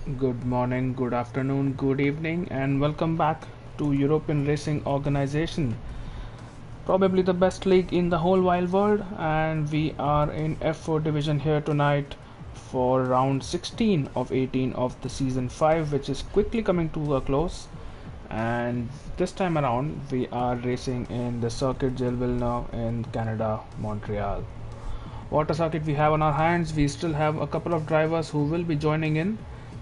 Good morning, good afternoon, good evening, and welcome back to European Racing Organization, probably the best league in the whole wide world. And we are in F4 division here tonight for round 16 of 18 of the season 5, which is quickly coming to a close. And this time around, we are racing in the Circuit Gilles Villeneuve in Canada, Montreal. What a circuit we have on our hands. We still have a couple of drivers who will be joining in,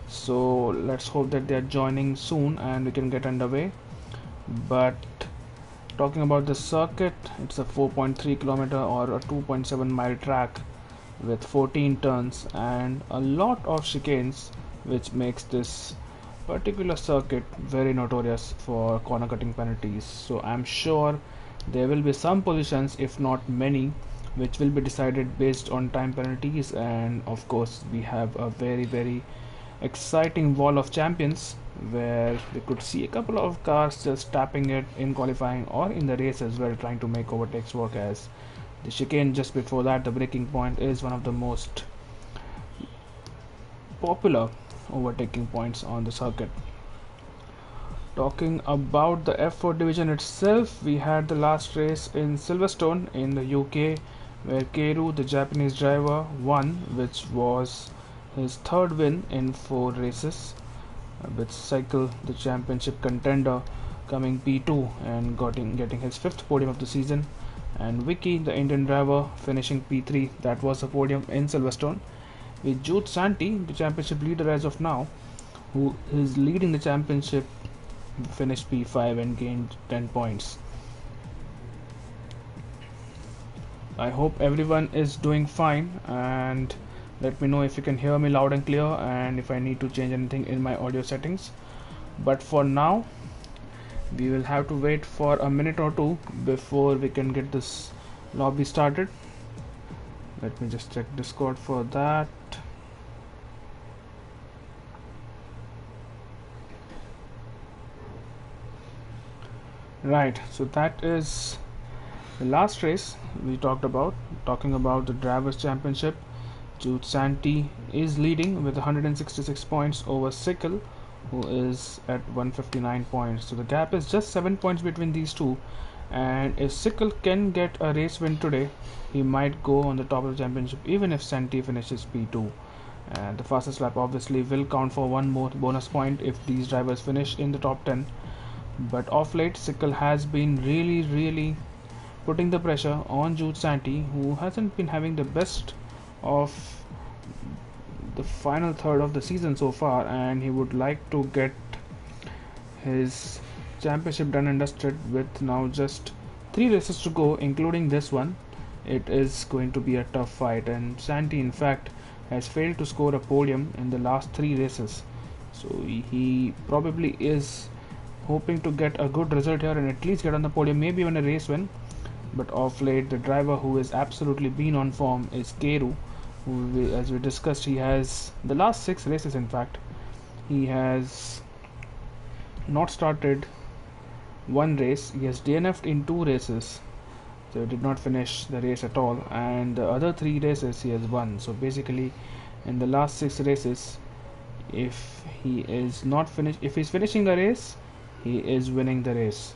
so let's hope that they are joining soon and we can get underway. But talking about the circuit, it's a 4.3 kilometer or a 2.7 mile track with 14 turns and a lot of chicanes, which makes this particular circuit very notorious for corner cutting penalties. So I'm sure there will be some positions, if not many, which will be decided based on time penalties. And of course we have a very exciting wall of champions where we could see a couple of cars just tapping it in qualifying or in the race as well, trying to make overtakes work, as the chicane just before that, the braking point, is one of the most popular overtaking points on the circuit. Talking about the F4 division itself, we had the last race in Silverstone in the UK where Keiru, the Japanese driver, won, which was his third win in 4 races, with Cycle, the championship contender, coming P2 and getting his 5th podium of the season, and Vicky, the Indian driver, finishing P3. That was a podium in Silverstone, with Jude Santi, the championship leader as of now, who is leading the championship, finished P5 and gained 10 points. I hope everyone is doing fine, and let me know if you can hear me loud and clear and if I need to change anything in my audio settings. But for now, we will have to wait for a minute or two before we can get this lobby started. Let me just check Discord for that. Right, so that is the last race we talked about. Talking about the Drivers' Championship, Jude Santi is leading with 166 points over Sickle, who is at 159 points. So the gap is just 7 points between these two. And if Sickle can get a race win today, he might go on the top of the championship even if Santi finishes P2. And the fastest lap obviously will count for one more bonus point if these drivers finish in the top 10. But off late, Sickle has been really putting the pressure on Jude Santi, who hasn't been having the best of the final third of the season so far, and he would like to get his championship done and dusted with now just 3 races to go, including this one. It is going to be a tough fight, and Santi in fact has failed to score a podium in the last 3 races, so he probably is hoping to get a good result here and at least get on the podium, maybe even a race win. But of late, the driver who has absolutely been on form is Keiru, who, as we discussed, he has the last 6 races. In fact, he has not started one race. He has DNF'd in 2 races, so he did not finish the race at all. And the other 3 races he has won. So basically, in the last 6 races, if he is not finish, if he's finishing the race, he is winning the race.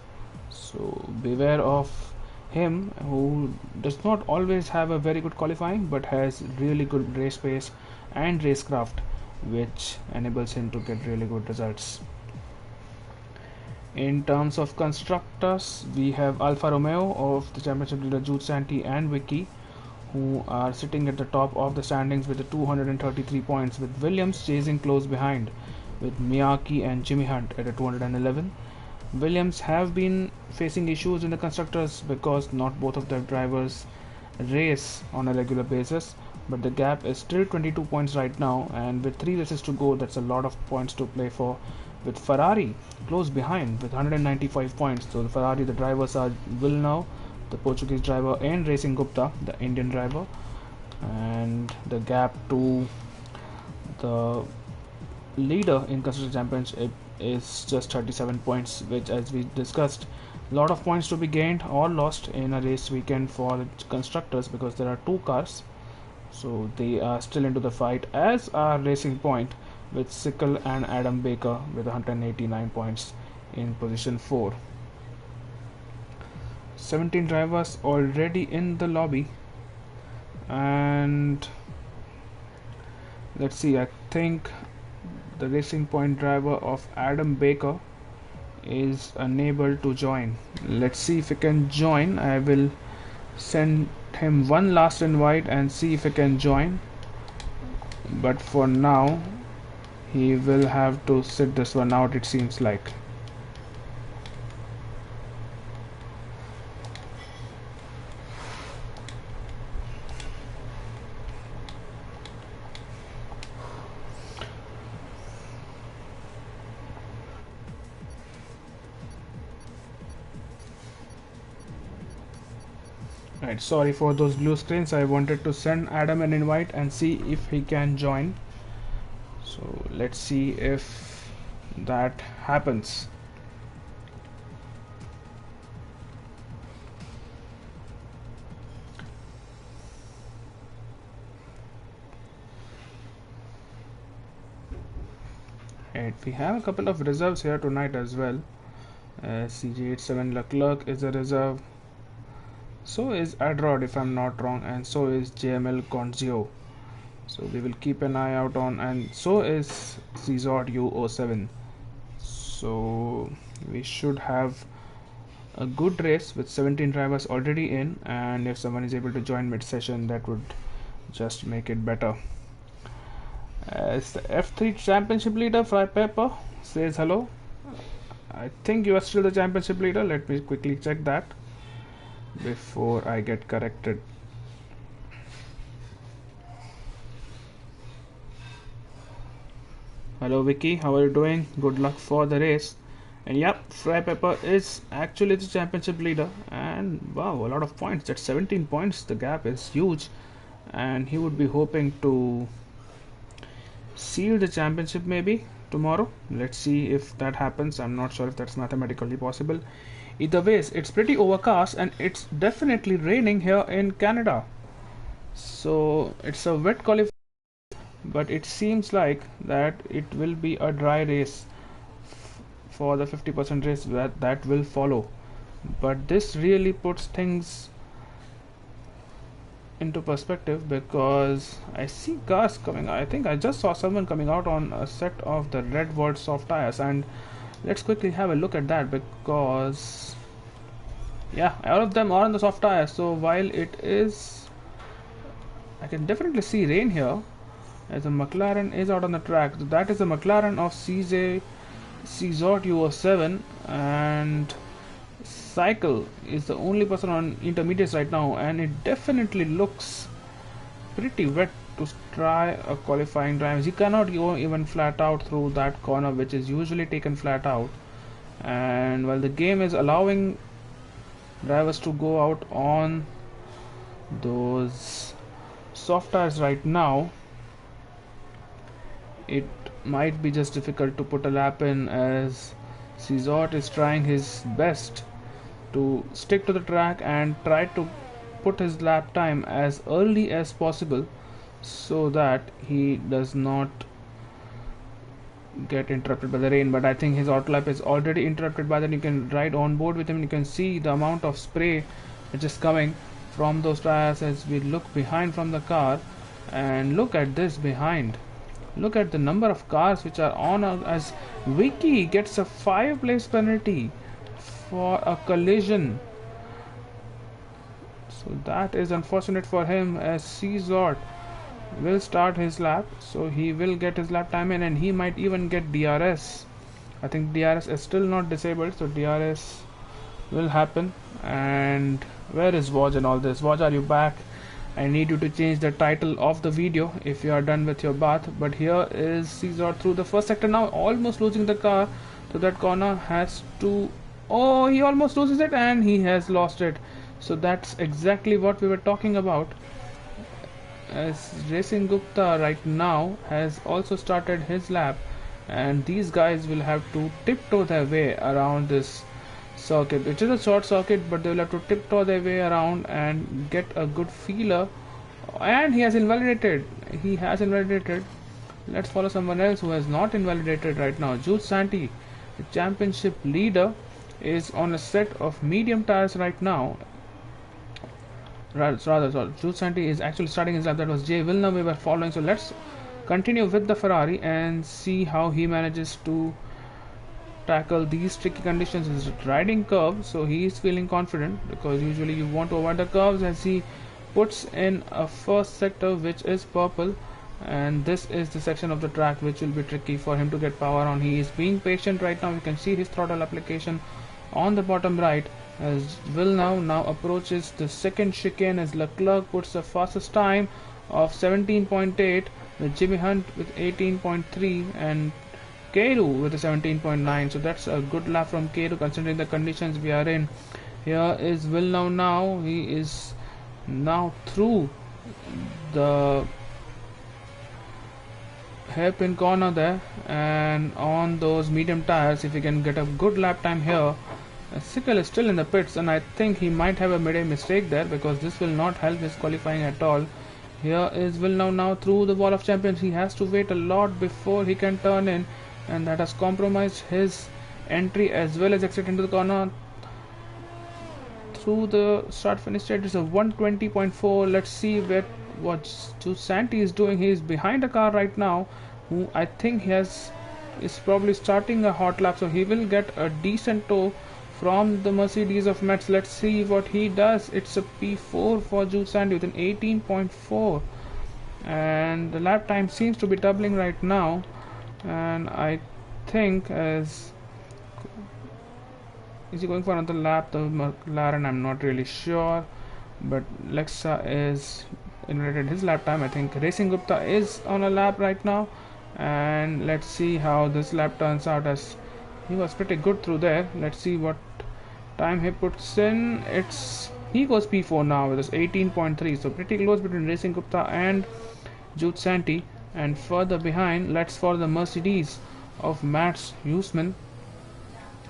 So beware of him, who does not always have a very good qualifying but has really good race pace and racecraft, which enables him to get really good results. In terms of constructors, we have Alfa Romeo of the championship leader Jude Santi and Vicky, who are sitting at the top of the standings with the 233 points, with Williams chasing close behind with Miyake and Jimmy Hunt at a 211. Williams have been facing issues in the constructors because not both of their drivers race on a regular basis, but the gap is still 22 points right now, and with 3 races to go, that's a lot of points to play for, with Ferrari close behind with 195 points. So the Ferrari, the drivers are Villeneuve, the Portuguese driver, and Racing Gupta, the Indian driver, and the gap to the leader in constructor championship is just 37 points, which, as we discussed, a lot of points to be gained or lost in a race weekend for the constructors, because there are 2 cars, so they are still into the fight, as are Racing Point, with Sickle and Adam Baker with 189 points in position 4. 17 drivers already in the lobby, and let's see, I think the Racing Point driver of Adam Baker is unable to join. Let's see if he can join. I will send him one last invite and see if he can join, but for now he will have to sit this one out, it seems like. Right, sorry for those blue screens. I wanted to send Adam an invite and see if he can join. So let's see if that happens. Right, we have a couple of reserves here tonight as well. CJ87 Leclerc is a reserve. So is Adrod, if I'm not wrong, and so is JML Conzio. So we will keep an eye out on, and so is Czord U07. So we should have a good race with 17 drivers already in, and if someone is able to join mid-session, that would just make it better. As the F3 championship leader, Fry Pepper says hello. I think you are still the championship leader. Let me quickly check that before I get corrected. Hello Vicky, how are you doing? Good luck for the race. And yep, Fry Pepper is actually the championship leader, and wow, a lot of points. That's 17 points. The gap is huge, and he would be hoping to seal the championship maybe tomorrow. Let's see if that happens. I'm not sure if that's mathematically possible. Either ways, it's pretty overcast and it's definitely raining here in Canada. So it's a wet qualifier, but it seems like that it will be a dry race for the 50% race that will follow. But this really puts things into perspective, because I see cars coming. I think I just saw someone coming out on a set of the Red World soft tires, and let's quickly have a look at that, because yeah, all of them are on the soft tires. So while it is, I can definitely see rain here, as a McLaren is out on the track. That is a McLaren of Czord U07, and Cycle is the only person on intermediates right now, and it definitely looks pretty wet to try a qualifying drive. He cannot go even flat out through that corner, which is usually taken flat out, and while the game is allowing drivers to go out on those soft tires right now, it might be just difficult to put a lap in, as Czord is trying his best to stick to the track and try to put his lap time as early as possible so that he does not get interrupted by the rain. But I think his auto lap is already interrupted by that. You can ride on board with him. You can see the amount of spray which is coming from those tires as we look behind from the car, and look at this behind. Look at the number of cars which are on, as Vicky gets a 5-place penalty for a collision. So that is unfortunate for him, as Czord will start his lap, so he will get his lap time in, and he might even get DRS. I think DRS is still not disabled, so DRS will happen. And where is Woj in all this? Woj, are you back? I need you to change the title of the video if you are done with your bath. But here is Czord through the first sector now, almost losing the car to that corner. Has to, oh, he almost loses it, and he has lost it. So that's exactly what we were talking about, as Racing Gupta right now has also started his lap, and these guys will have to tiptoe their way around this circuit. It is a short circuit, but they will have to tiptoe their way around and get a good feeler. And he has invalidated Let's follow someone else who has not invalidated right now. Jude Santi, the championship leader, is on a set of medium tires right now. Jude Santi is actually starting his lap. That was Jay Villeneuve we were following. So let's continue with the Ferrari and see how he manages to tackle these tricky conditions. He's riding curves, so he is feeling confident, because usually you want to avoid the curves, as he puts in a first sector which is purple, and this is the section of the track which will be tricky for him to get power on. He is being patient right now. You can see his throttle application on the bottom right as Villeneuve now approaches the second chicane, as Leclerc puts the fastest time of 17.8, with Jimmy Hunt with 18.3 and Keiru with a 17.9. So that's a good lap from Keiru considering the conditions we are in. Here is Villeneuve now. He is now through the hairpin corner there, and on those medium tires, if he can get a good lap time here. Sickle is still in the pits, and I think he might have a midday mistake there, because this will not help his qualifying at all. Here is Villeneuve now through the wall of champions. He has to wait a lot before he can turn in, and that has compromised his entry as well as exit into the corner. Through the start finish state is a 120.4. Let's see what Jude Santi is doing. He is behind a car right now, who I think is probably starting a hot lap, so he will get a decent tow from the Mercedes of Metz. Let's see what he does. It's a P4 for Jude Santi with an 18.4, and the lap time seems to be doubling right now, and I think is he going for another lap, the McLaren? I'm not really sure, but Lexa is invalidated his lap time. I think Racing Gupta is on a lap right now, and let's see how this lap turns out, as he was pretty good through there. Let's see what time he puts in. He goes P4 now with his 18.3, so pretty close between Racing Gupta and Jude Santi. And further behind, let's follow the Mercedes of Mats Huisman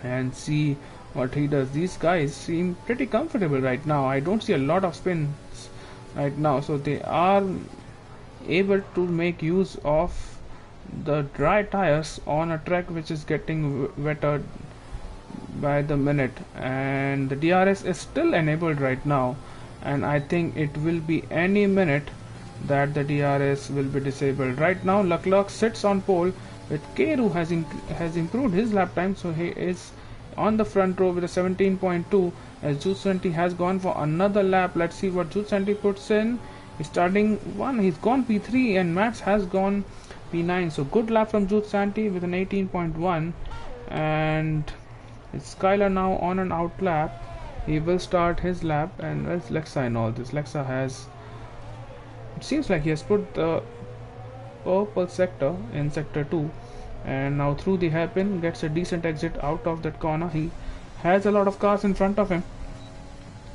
and see what he does. These guys seem pretty comfortable right now. I don't see a lot of spins right now, so they are able to make use of the dry tires on a track which is getting wetter by the minute, and the DRS is still enabled right now, and I think it will be any minute that the DRS will be disabled. Right now Leclerc sits on pole, with Keiru has improved his lap time, so he is on the front row with a 17.2, as Jude Santi has gone for another lap. Let's see what Jude Santi puts in. He's starting one, he's gone P3, and Mats has gone P9, so good lap from Jude Santi with an 18.1. and it's Skyler now on an out lap. He will start his lap, and where's Lexa in all this? Lexa has, it seems like he has put the purple sector in sector 2, and now through the hairpin gets a decent exit out of that corner. He has a lot of cars in front of him.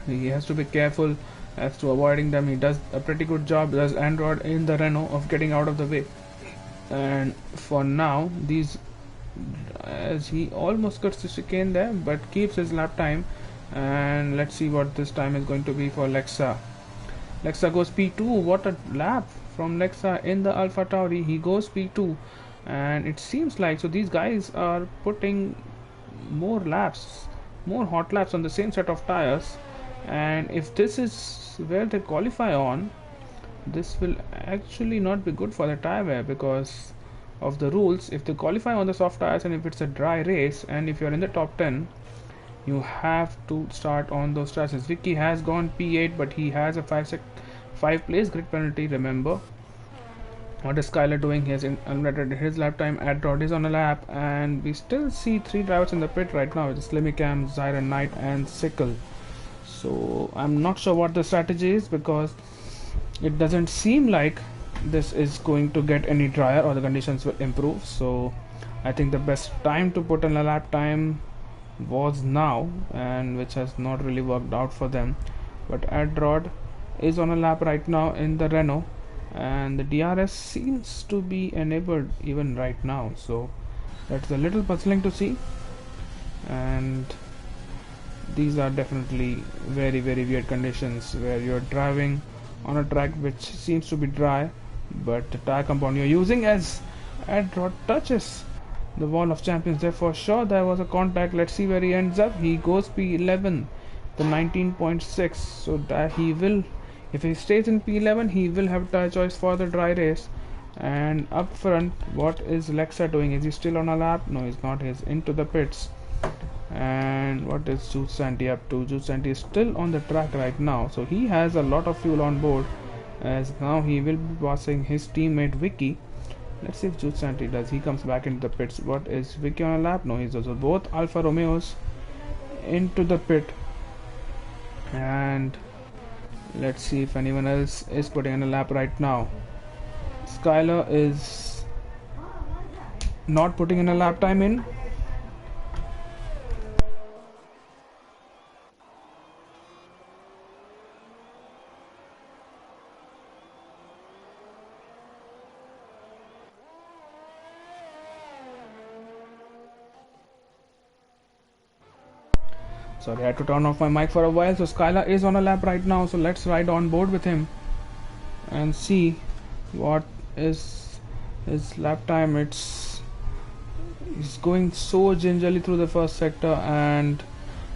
He has to be careful as to avoiding them. He does a pretty good job, does Android in the Renault, of getting out of the way. And for now, as he almost cuts the chicane there, but keeps his lap time. And let's see what this time is going to be for Lexa. Lexa goes P2. What a lap from Lexa in the Alpha Tauri. He goes P2, and it seems like, so these guys are putting more laps, more hot laps on the same set of tires, and if this is where they qualify on, this will actually not be good for the tire wear, because of the rules. If they qualify on the soft tires, and if it's a dry race, and if you're in the top 10, you have to start on those tires. Vicky has gone P8, but he has a 5 place grid penalty. Remember, what is Skyler doing? He has eliminated his lap time. Adrod is on a lap, and we still see 3 drivers in the pit right now. It's Slimmy-Cam, Zyron Knight, and Sickle. So I'm not sure what the strategy is, because it doesn't seem like this is going to get any drier or the conditions will improve. So I think the best time to put in a lap time was now, and which has not really worked out for them. But Adrod is on a lap right now in the Renault, and the DRS seems to be enabled even right now, so that's a little puzzling to see. And these are definitely very, very weird conditions where you're driving on a track which seems to be dry, but the tire compound you're using, as Edrod touches the wall of champions. There for sure there was a contact. Let's see where he ends up. He goes P11, the 19.6. So that he will, if he stays in P11, he will have tire choice for the dry race. And up front, what is Lexa doing? Is he still on a lap? No, he's not. He's into the pits. And what is Jude Santi up to? Jude Santi is still on the track right now, so he has a lot of fuel on board, as now he will be passing his teammate Vicky. Let's see if Jude Santi does. He comes back into the pits. What is Vicky on a lap? No, he's also both Alfa Romeos into the pit. And let's see if anyone else is putting in a lap right now. Skylar is not putting in a lap time in. Sorry, I had to turn off my mic for a while. So Skylar is on a lap right now, so let's ride on board with him and see what is his lap time. He's going so gingerly through the first sector, and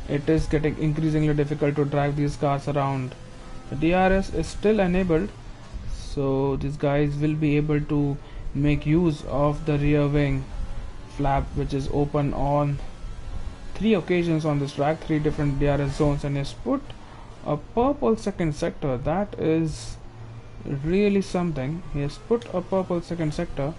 it is getting increasingly difficult to drive these cars around. The DRS is still enabled, so these guys will be able to make use of the rear wing flap, which is open on 3 occasions on this track, 3 different DRS zones, and has put a purple second sector. That is really something. He has put a purple second sector,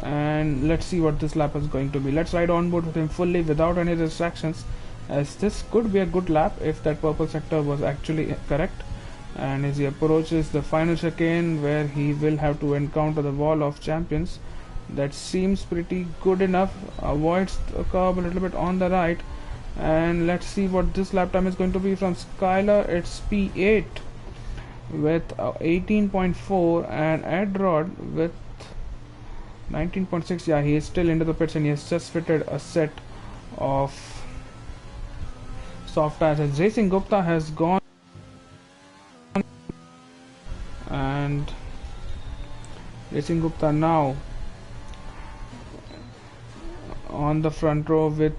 and let's see what this lap is going to be. Let's ride on board with him fully without any distractions, as this could be a good lap if that purple sector was actually correct. And as he approaches the final chicane, where he will have to encounter the wall of champions, that seems pretty good enough. Avoids the curb a little bit on the right, and let's see what this lap time is going to be from Skylar. It's P8 with 18.4, and Edrod with 19.6. Yeah, he is still into the pits, and he has just fitted a set of soft tires. As Racing Gupta has gone, and Racing Gupta now on the front row with,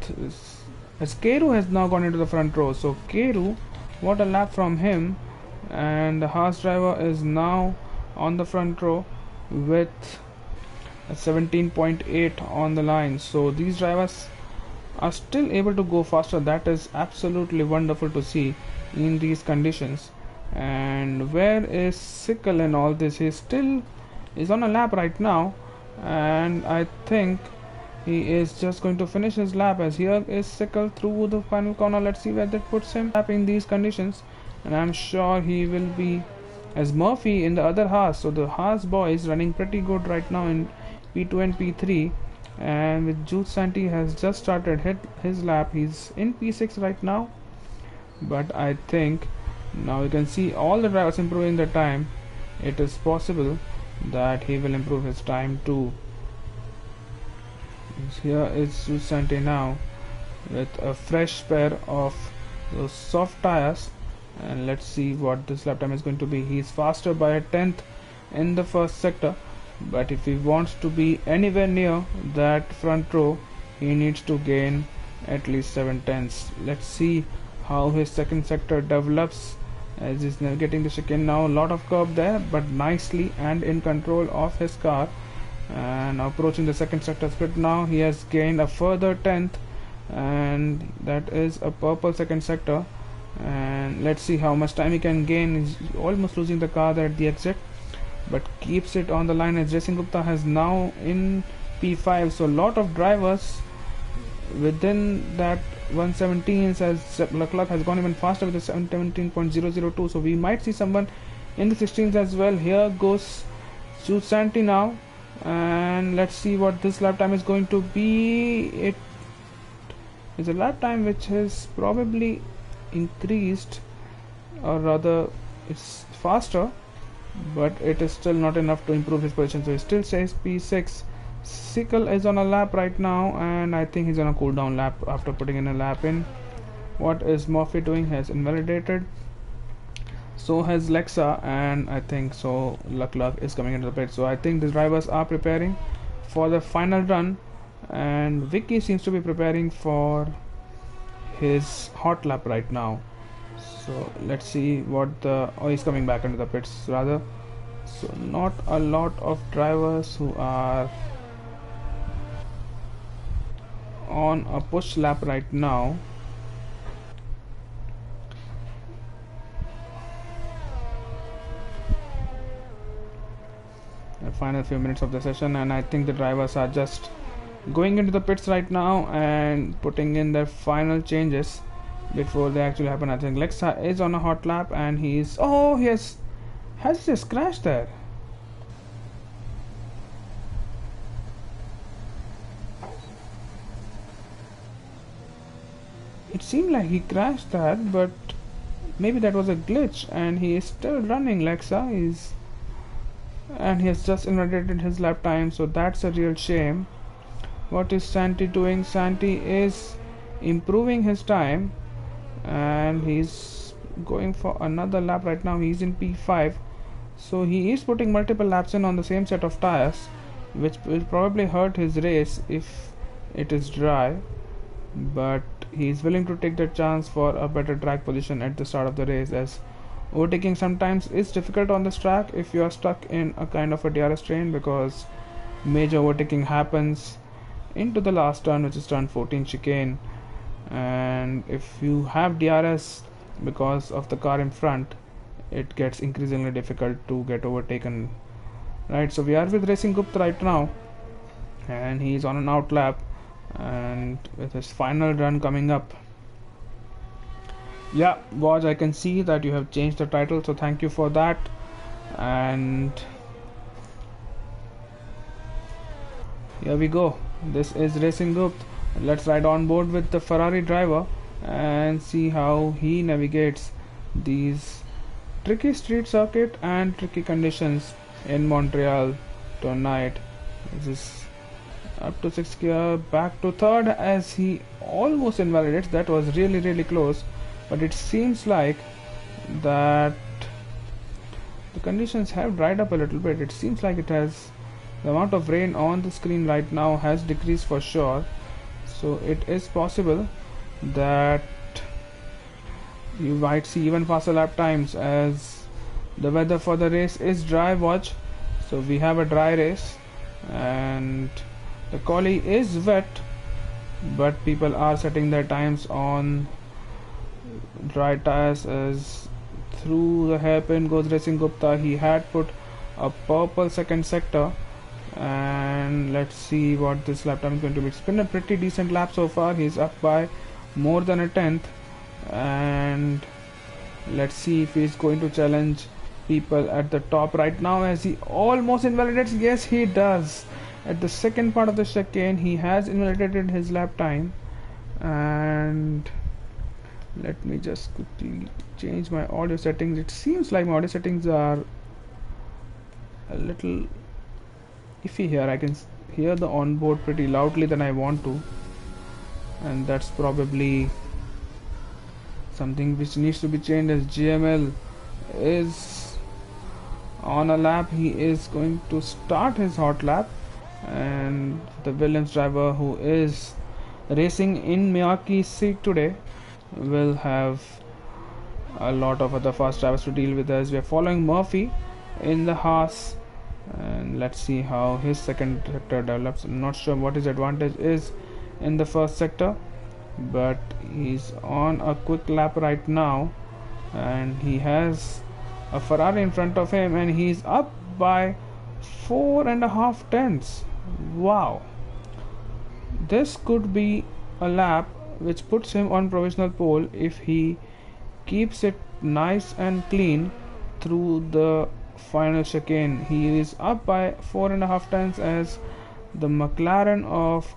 as Keru has now gone into the front row. So Keru, what a lap from him. And the Haas driver is now on the front row with a 17.8 on the line. So these drivers are still able to go faster. That is absolutely wonderful to see in these conditions. And where is Sickle in all this? He still is on a lap right now, and I think he is just going to finish his lap, as here is Sickle through the final corner. Let's see where that puts him in these conditions, and I'm sure he will be as Murphy in the other Haas. So the Haas boys running pretty good right now in P2 and P3, and with Jude Santi has just started his lap. He's in P6 right now, but I think now you can see all the drivers improving their time. It is possible that he will improve his time too. Here is Jude Santi now with a fresh pair of those soft tires, and let's see what this lap time is going to be. He's faster by a 10th in the first sector, but if he wants to be anywhere near that front row, he needs to gain at least 7/10. Let's see how his second sector develops, as he's navigating the chicane now. A lot of curb there, but nicely and in control of his car. And approaching the second sector split now, he has gained a further 10th, and that is a purple second sector. And let's see how much time he can gain. He's almost losing the car there at the exit, but keeps it on the line, as Racing Gupta has now in P5. So a lot of drivers within that 117s, as Leclerc has gone even faster with the 17.002. So we might see someone in the 16s as well. Here goes Jude Santi now, and let's see what this lap time is going to be. It is a lap time which has probably increased, or rather it's faster, but it is still not enough to improve his position. So he still says P6. Sickle is on a lap right now, and I think he's on a cool down lap after putting in a lap in. What is Murphy doing? Has invalidated. So has Lexa, and I think so Leclerc is coming into the pit. So I think the drivers are preparing for the final run, and Vicky seems to be preparing for his hot lap right now. So let's see what the he's coming back into the pits rather. So not a lot of drivers who are on a push lap right now. The final few minutes of the session, and I think the drivers are just going into the pits right now and putting in their final changes before they actually happen. I think Lexa is on a hot lap, and he's he has just crashed there. It seemed like he crashed that, but maybe that was a glitch, and he is still running. Lexa is, and he has just invalidated his lap time, so that's a real shame. What is Santi doing? Santi is improving his time, and he's going for another lap right now. He's in P5, so he is putting multiple laps in on the same set of tires, which will probably hurt his race if it is dry, but he's willing to take that chance for a better track position at the start of the race, as overtaking sometimes is difficult on this track if you are stuck in a kind of a DRS train, because major overtaking happens into the last turn, which is turn 14 chicane, and if you have DRS because of the car in front, it gets increasingly difficult to get overtaken, right? So we are with Racing Gupta right now, and he's on an out lap, and with his final run coming up. Yeah, Waj, I can see that you have changed the title, so thank you for that. And here we go. This is Racing Gupta. Let's ride on board with the Ferrari driver and see how he navigates these tricky street circuit and tricky conditions in Montreal tonight. This is up to 6th gear, back to 3rd as he almost invalidates. That was really close, but it seems like that the conditions have dried up a little bit. It seems like it has, the amount of rain on the screen right now has decreased for sure, so it is possible that you might see even faster lap times, as the weather for the race is dry. Watch, so we have a dry race, and the quali is wet, but people are setting their times on dry tires. As through the hairpin goes Racing Gupta. He had put a purple second sector, and let's see what this lap time is going to be. It's been a pretty decent lap so far. He's up by more than a tenth, and let's see if he's going to challenge people at the top right now, as he almost invalidates. Yes, he does. At the second part of the chicane, he has invalidated his lap time. And let me just quickly change my audio settings. It seems like my audio settings are a little iffy here. I can hear the onboard pretty loudly than I want to, and that's probably something which needs to be changed, as GML is on a lap. He is going to start his hot lap, and the Williams driver, who is racing in Miyake's seat today, will have a lot of other fast drivers to deal with, as we are following Murphy in the Haas, and let's see how his second sector develops. I'm not sure what his advantage is in the first sector, but he's on a quick lap right now, and he has a Ferrari in front of him, and he's up by 4.5 tenths. Wow, this could be a lap which puts him on provisional pole if he keeps it nice and clean through the final chicane. He is up by 4.5 tenths, as the McLaren of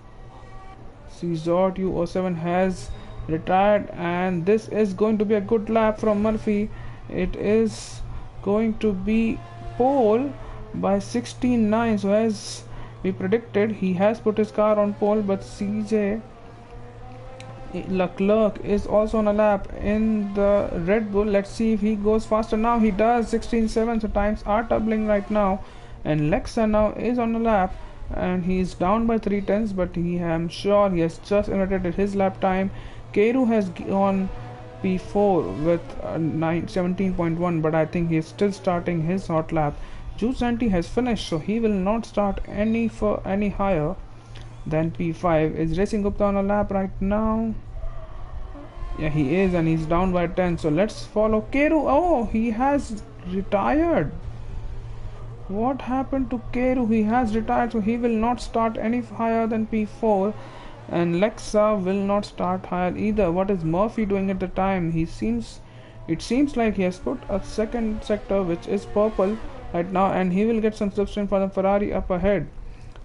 Cesar U07 has retired, and this is going to be a good lap from Murphy. It is going to be pole by 16.9. So as we predicted, he has put his car on pole, but CJ Leclerc is also on a lap in the Red Bull. Let's see if he goes faster now. He does 16.7, so times are doubling right now, and Lexa now is on a lap and he's down by 3 tenths, but I'm sure he has just inverted his lap time. Keru has gone P4 with 17.1, but I think he's still starting his hot lap. Jude Santi has finished, so he will not start any higher than P5. Is Racing Gupta on a lap right now? Yeah, he is, and he's down by 10. So let's follow Keru. Oh, he has retired. What happened to Keru? He has retired, so he will not start any higher than P4. And Lexa will not start higher either. What is Murphy doing at the time? It seems like he has put a second sector, which is purple right now, and he will get some substitution for the Ferrari up ahead.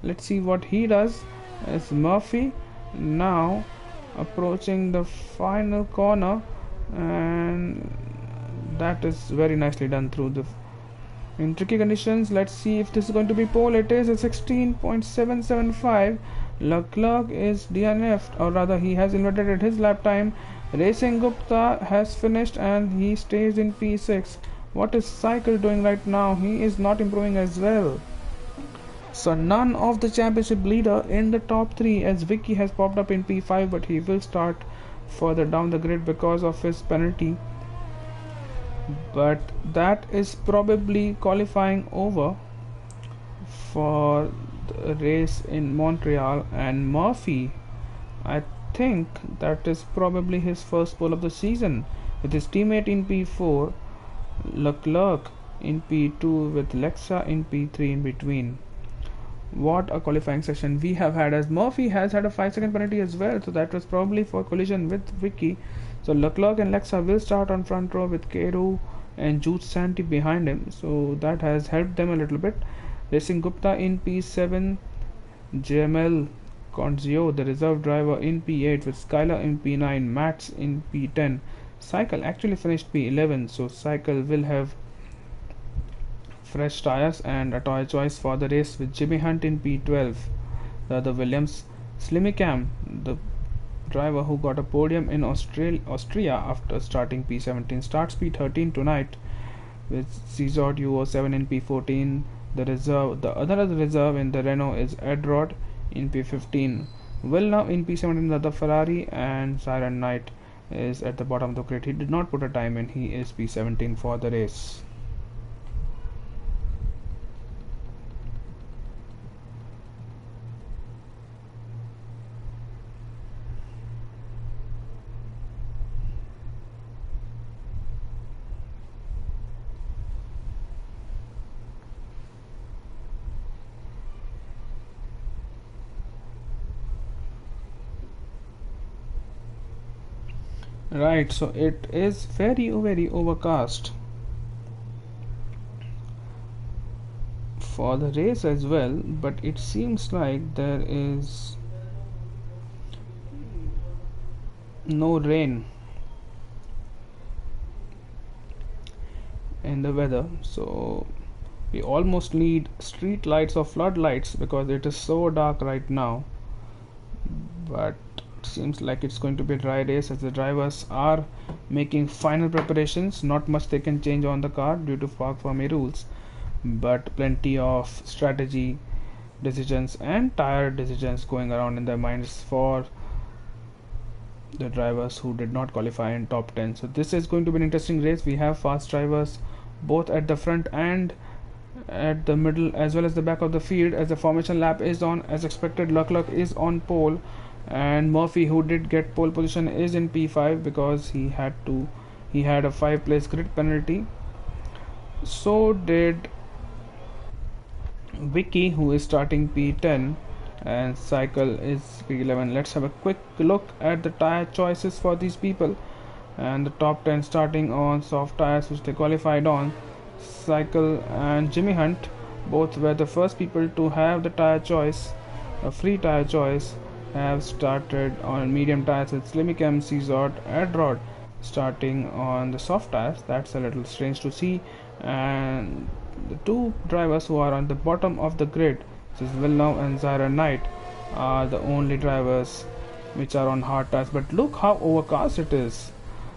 Let's see what he does. As Murphy now approaching the final corner, and that is very nicely done through the in tricky conditions. Let's see if this is going to be pole. It is a 16.775. Leclerc is DNF'd, or rather he has inverted his lap time. Racing Gupta has finished and he stays in P6. What is Cycle doing right now? He is not improving as well. So none of the championship leader in the top 3, as Vicky has popped up in P5, but he will start further down the grid because of his penalty. But that is probably qualifying over for the race in Montreal. And Murphy, I think that is probably his first pole of the season, with his teammate in P4, Leclerc in P2 with Lexa in P3 in between. What a qualifying session we have had, as Murphy has had a 5-second penalty as well, so that was probably for collision with Vicky. So Leclerc and Lexa will start on front row with Keru and Jude Santi behind him, so that has helped them a little bit. Racing Gupta in P7, Jamel Conzio, the reserve driver, in P8 with Skylar in P9, Mats in P10. Cycle actually finished P11, so Cycle will have fresh tires and a toy choice for the race with Jimmy Hunt in P12. The other Williams, Slimicam, the driver who got a podium in Austria after starting P17, starts P13 tonight with Cesar UO7 in P14. The other reserve in the Renault is Edrod in P15. Will now in P17, the other Ferrari, and Siren Knight is at the bottom of the grid. He did not put a time in. He is P17 for the race. Right, so it is very overcast for the race as well, but it seems like there is no rain in the weather, so we almost need street lights or floodlights because it is so dark right now. But seems like it's going to be a dry race, as the drivers are making final preparations. Not much they can change on the car due to Park Fermi rules, but plenty of strategy decisions and tire decisions going around in their minds for the drivers who did not qualify in top 10. So this is going to be an interesting race. We have fast drivers both at the front and at the middle as well as the back of the field, as the formation lap is on as expected. Leclerc is on pole, and Murphy, who did get pole position, is in P5 because he had a 5-place grid penalty. So did Vicky, who is starting P10, and Cycle is P11. Let's have a quick look at the tire choices for these people, and the top 10 starting on soft tires which they qualified on. Cycle and Jimmy Hunt both were the first people to have the tire choice, a free tire choice, have started on medium tires with Slimicam, Cesar, Edrod starting on the soft tires. That's a little strange to see. And the two drivers who are on the bottom of the grid, which is Villeneuve and Zyra Knight, are the only drivers which are on hard tires. But look how overcast it is.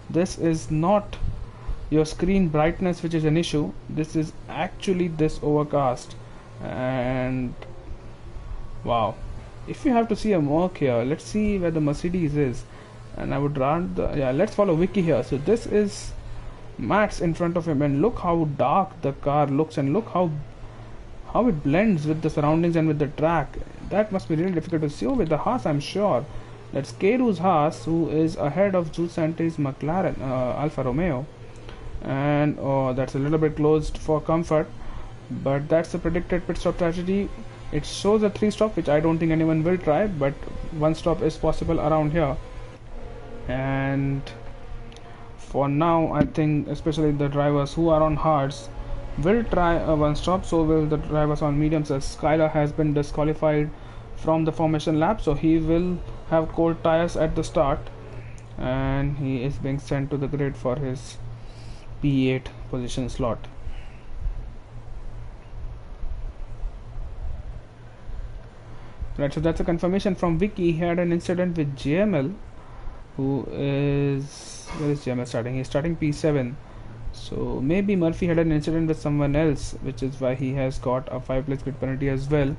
This is not your screen brightness which is an issue. This is actually this overcast, and Wow. If you have to see a mark here, let's see where the Mercedes is. And I would run the, yeah, let's follow Vicky here. So this is Max in front of him, and look how dark the car looks, and look how it blends with the surroundings and with the track. That must be really difficult to see. Oh, with the Haas, I'm sure. That's Keru's Haas, who is ahead of Jules Santi's McLaren, Alfa Romeo. And oh, that's a little bit closed for comfort, but that's the predicted pit stop strategy. It shows a 3-stop, which I don't think anyone will try, but 1 stop is possible around here. And for now, I think especially the drivers who are on hards will try a 1 stop. So will the drivers on mediums, as Skylar has been disqualified from the formation lap, so he will have cold tires at the start, and he is being sent to the grid for his P8 position slot. Right, so that's a confirmation from Vicky. He had an incident with JML, who is, where is JML starting? He's starting P7. So maybe Murphy had an incident with someone else, which is why he has got a 5-place grid penalty as well.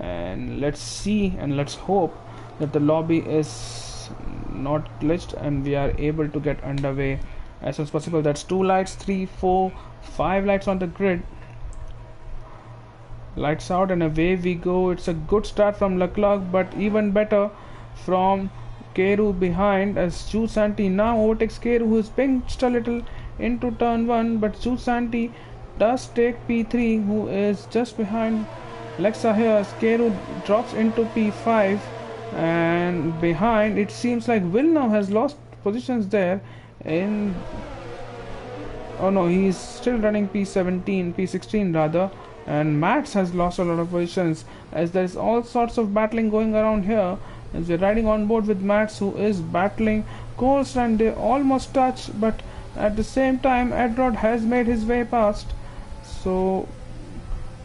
And let's see and let's hope that the lobby is not glitched and we are able to get underway as soon as possible. That's 2 lights, 3, 4, 5 lights on the grid. Lights out and away we go. It's a good start from Leclerc, but even better from Keru behind, as Jules Santi now overtakes Keru, who is pinched a little into turn 1, but Jules Santi does take P3, who is just behind Lexa here, as Keru drops into P5, and behind it seems like Will now has lost positions there in, oh no, he's still running P16 rather, and Max has lost a lot of positions, as there is all sorts of battling going around here, as we're riding on board with Max, who is battling Coast, and they almost touch, but at the same time Edrod has made his way past. So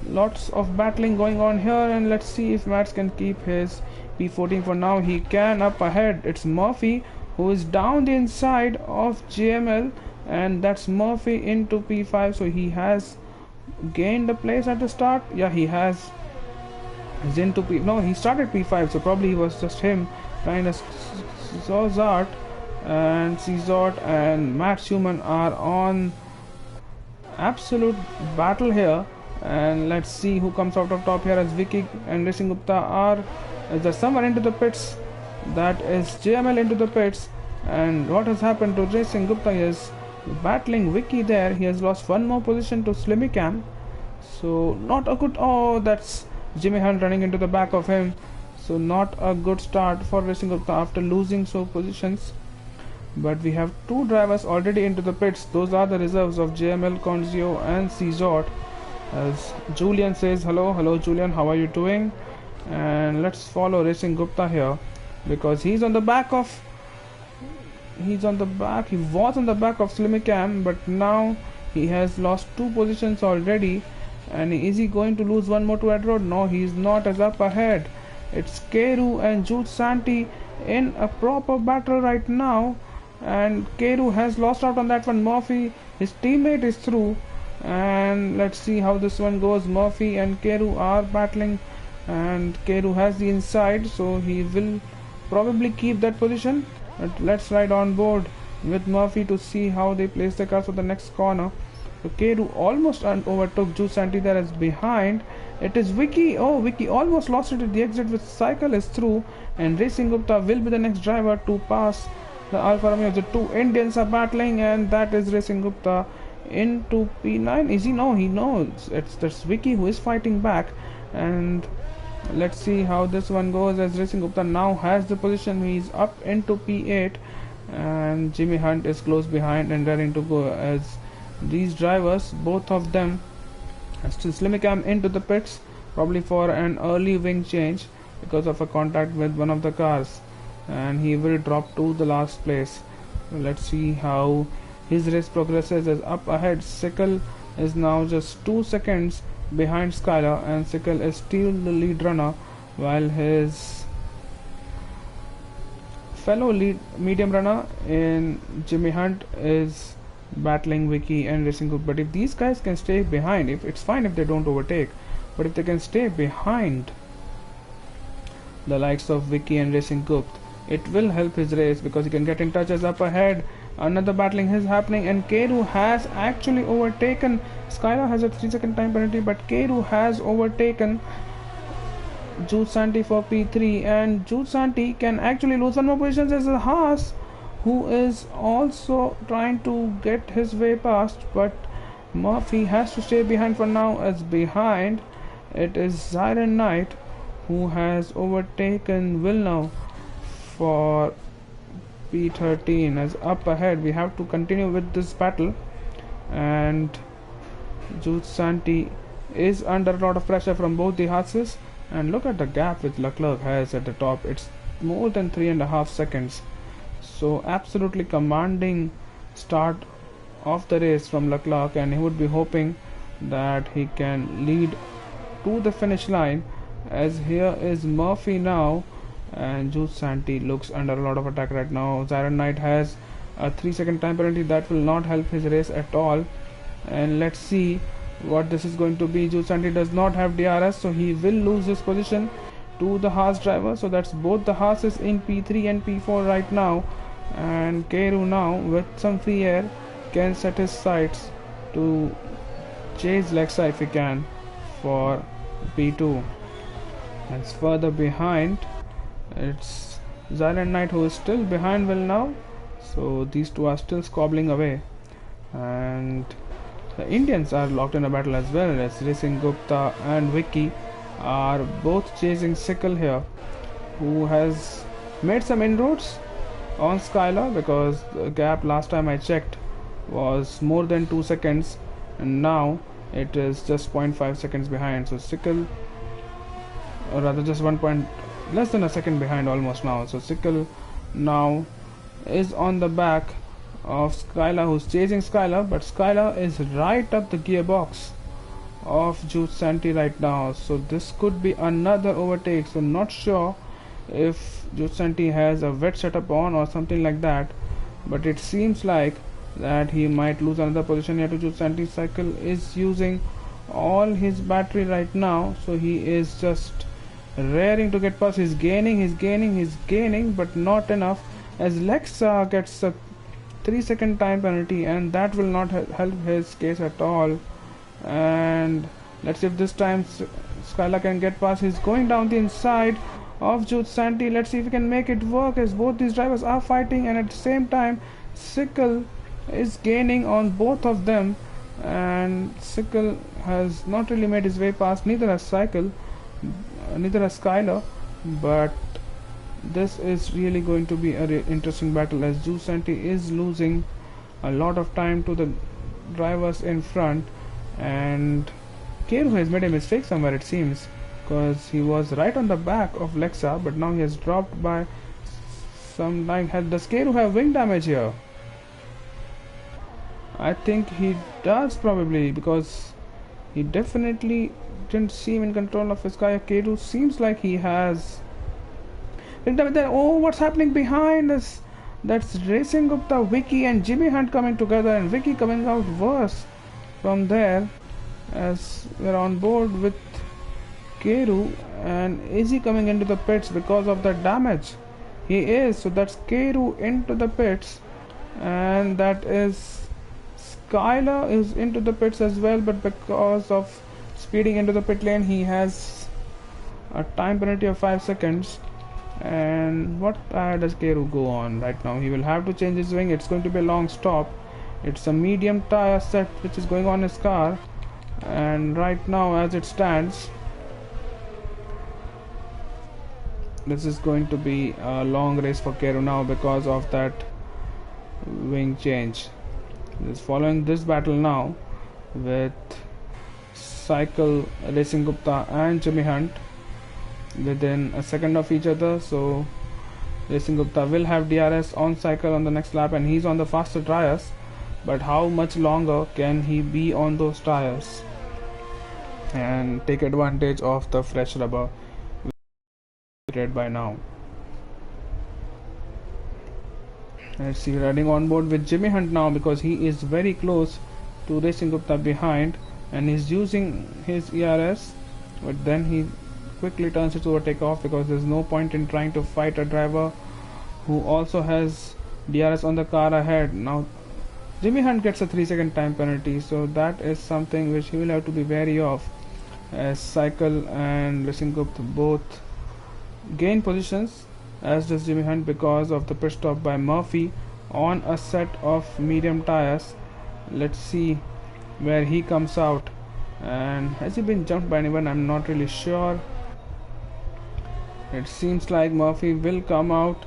lots of battling going on here, and let's see if Max can keep his P14. For now he can. Up ahead it's Murphy, who is down the inside of JML, and that's Murphy into P5, so he has gained a place at the start. Yeah, he has. He's into P, no, he started P5, so probably he was just him trying to Zart, and Cesart and Max Schumann are on absolute battle here. And let's see who comes out of top here, as Vicky and Racing Gupta are, is there someone into the pits? That is JML into the pits. And what has happened to Racing Gupta is battling Vicky there. He has lost 1 more position to Slimicam, so not a good, oh, that's Jimmy Hunt running into the back of him, so not a good start for Racing Gupta after losing so positions. But we have 2 drivers already into the pits. Those are the reserves of JML, Conzio and Cesart, as Julian says hello Julian, how are you doing? And let's follow Racing Gupta here, because he was on the back of Slimicam, but now he has lost 2 positions already. And is he going to lose 1 more to Edrod? No, he is not, as up ahead it's Keru and Jules Santi in a proper battle right now, and Keru has lost out on that one. Murphy, his teammate, is through, and let's see how this one goes. Murphy and Keru are battling, and Keru has the inside, so he will probably keep that position. But let's ride on board with Murphy to see how they place the cars for the next corner. So Keru almost overtook Jules Santi there, as behind it is Vicky. Oh, Vicky almost lost it at the exit, with Cycle is through, and Racing Gupta will be the next driver to pass the Alfa Romeo. The 2 Indians are battling, and that is Racing Gupta into P9. Is he? No, he knows. That's Vicky who is fighting back, and let's see how this one goes, as Racing Gupta now has the position. He's up into P8, and Jimmy Hunt is close behind and ready to go, as these drivers, both of them, still Slimicam into the pits, probably for an early wing change because of a contact with one of the cars, and he will drop to the last place. Let's see how his race progresses, as up ahead Sickle is now just 2 seconds behind Skylar, and Sickle is still the lead runner, while his fellow lead medium runner in Jimmy Hunt is battling Vicky and Racing Group. But if these guys can stay behind, if it's fine if they don't overtake, but if they can stay behind the likes of Vicky and Racing Gupt. It will help his race because he can get in touches up ahead. Another battling is happening, and Keru has actually overtaken. Skylar has a 3-second time penalty, but Keru has overtaken Jude Santi for P3, and Jude Santi can actually lose one more positions as a Haas, who is also trying to get his way past, but Murphy has to stay behind for now, as behind it is Siren Knight, who has overtaken Will now for P13. As up ahead we have to continue with this battle, and Jude Santi is under a lot of pressure from both the Haases. And look at the gap which Leclerc has at the top. It's more than 3.5 seconds. So absolutely commanding start of the race from Leclerc, and he would be hoping that he can lead to the finish line, as here is Murphy now, and Jude Santi looks under a lot of attack right now. Siren Knight has a 3-second time penalty that will not help his race at all, and let's see what this is going to be. Jude Santi does not have DRS, so he will lose his position to the Haas driver. So that's both the Haases in P3 and P4 right now, and Keru now with some free air can set his sights to chase Lexa if he can for P2. And further behind it's Siren Knight, who is still behind Will now, so these two are still squabbling away, and the Indians are locked in a battle as well, as Racing Gupta and Vicky are both chasing Sickle here, who has made some inroads on Skylar, because the gap last time I checked was more than 2 seconds, and now it is just 0.5 seconds behind. So Sickle, or rather just less than a second behind almost now. So Sickle now is on the back of Skylar, who's chasing Skylar, but Skylar is right up the gearbox of Jude Santi right now, so this could be another overtake. So not sure if Jude Santi has a wet setup on or something like that, but it seems like that he might lose another position here to Jude Santi. Cycle is using all his battery right now, so he is just raring to get past. He's gaining, but not enough, as Lexa gets a 3-second time penalty, and that will not help his case at all. And let's see if this time Skylar can get past. He's going down the inside of Jude Santi. Let's see if he can make it work, as both these drivers are fighting, and at the same time Sickle is gaining on both of them, and Sickle has not really made his way past. Neither has Skylar, but this is really going to be an interesting battle, as Jude Santi is losing a lot of time to the drivers in front, and Keru has made a mistake somewhere, it seems, because he was right on the back of Lexa, but now he has dropped by some time. Does Keru have wing damage here? I think he does, probably, because he definitely didn't seem in control of his car. Keru seems like he has. Oh, what's happening behind us? That's Racing Gupta, Vicky and Jimmy Hunt coming together, and Vicky coming out worse from there, as we're on board with Keru. And is he coming into the pits because of the damage? He is. So that's Keru into the pits, and that is Skylar is into the pits as well, but because of speeding into the pit lane, he has a time penalty of 5 seconds. And what tire does Keru go on right now? He will have to change his wing. It's going to be a long stop. It's a medium tire set which is going on his car, and right now as it stands, this is going to be a long race for Keru now because of that wing change. Is following this battle now with Cycle, Racing Gupta and Jimmy Hunt within a second of each other. So Racing Gupta will have DRS on Cycle on the next lap, and he's on the faster tires, but how much longer can he be on those tires and take advantage of the fresh rubber by now? Let's see, riding on board with Jimmy Hunt now, because he is very close to Racing Gupta behind, and he's using his ERS, but then he quickly turns it to a takeoff because there's no point in trying to fight a driver who also has DRS on the car ahead. Now Jimmy Hunt gets a 3-second time penalty, so that is something which he will have to be wary of, as Cycle and Racing Gupta both gain positions, as does Jimmy Hunt because of the pit stop by Murphy on a set of medium tires. Let's see where he comes out, and has he been jumped by anyone? I'm not really sure. It seems like Murphy will come out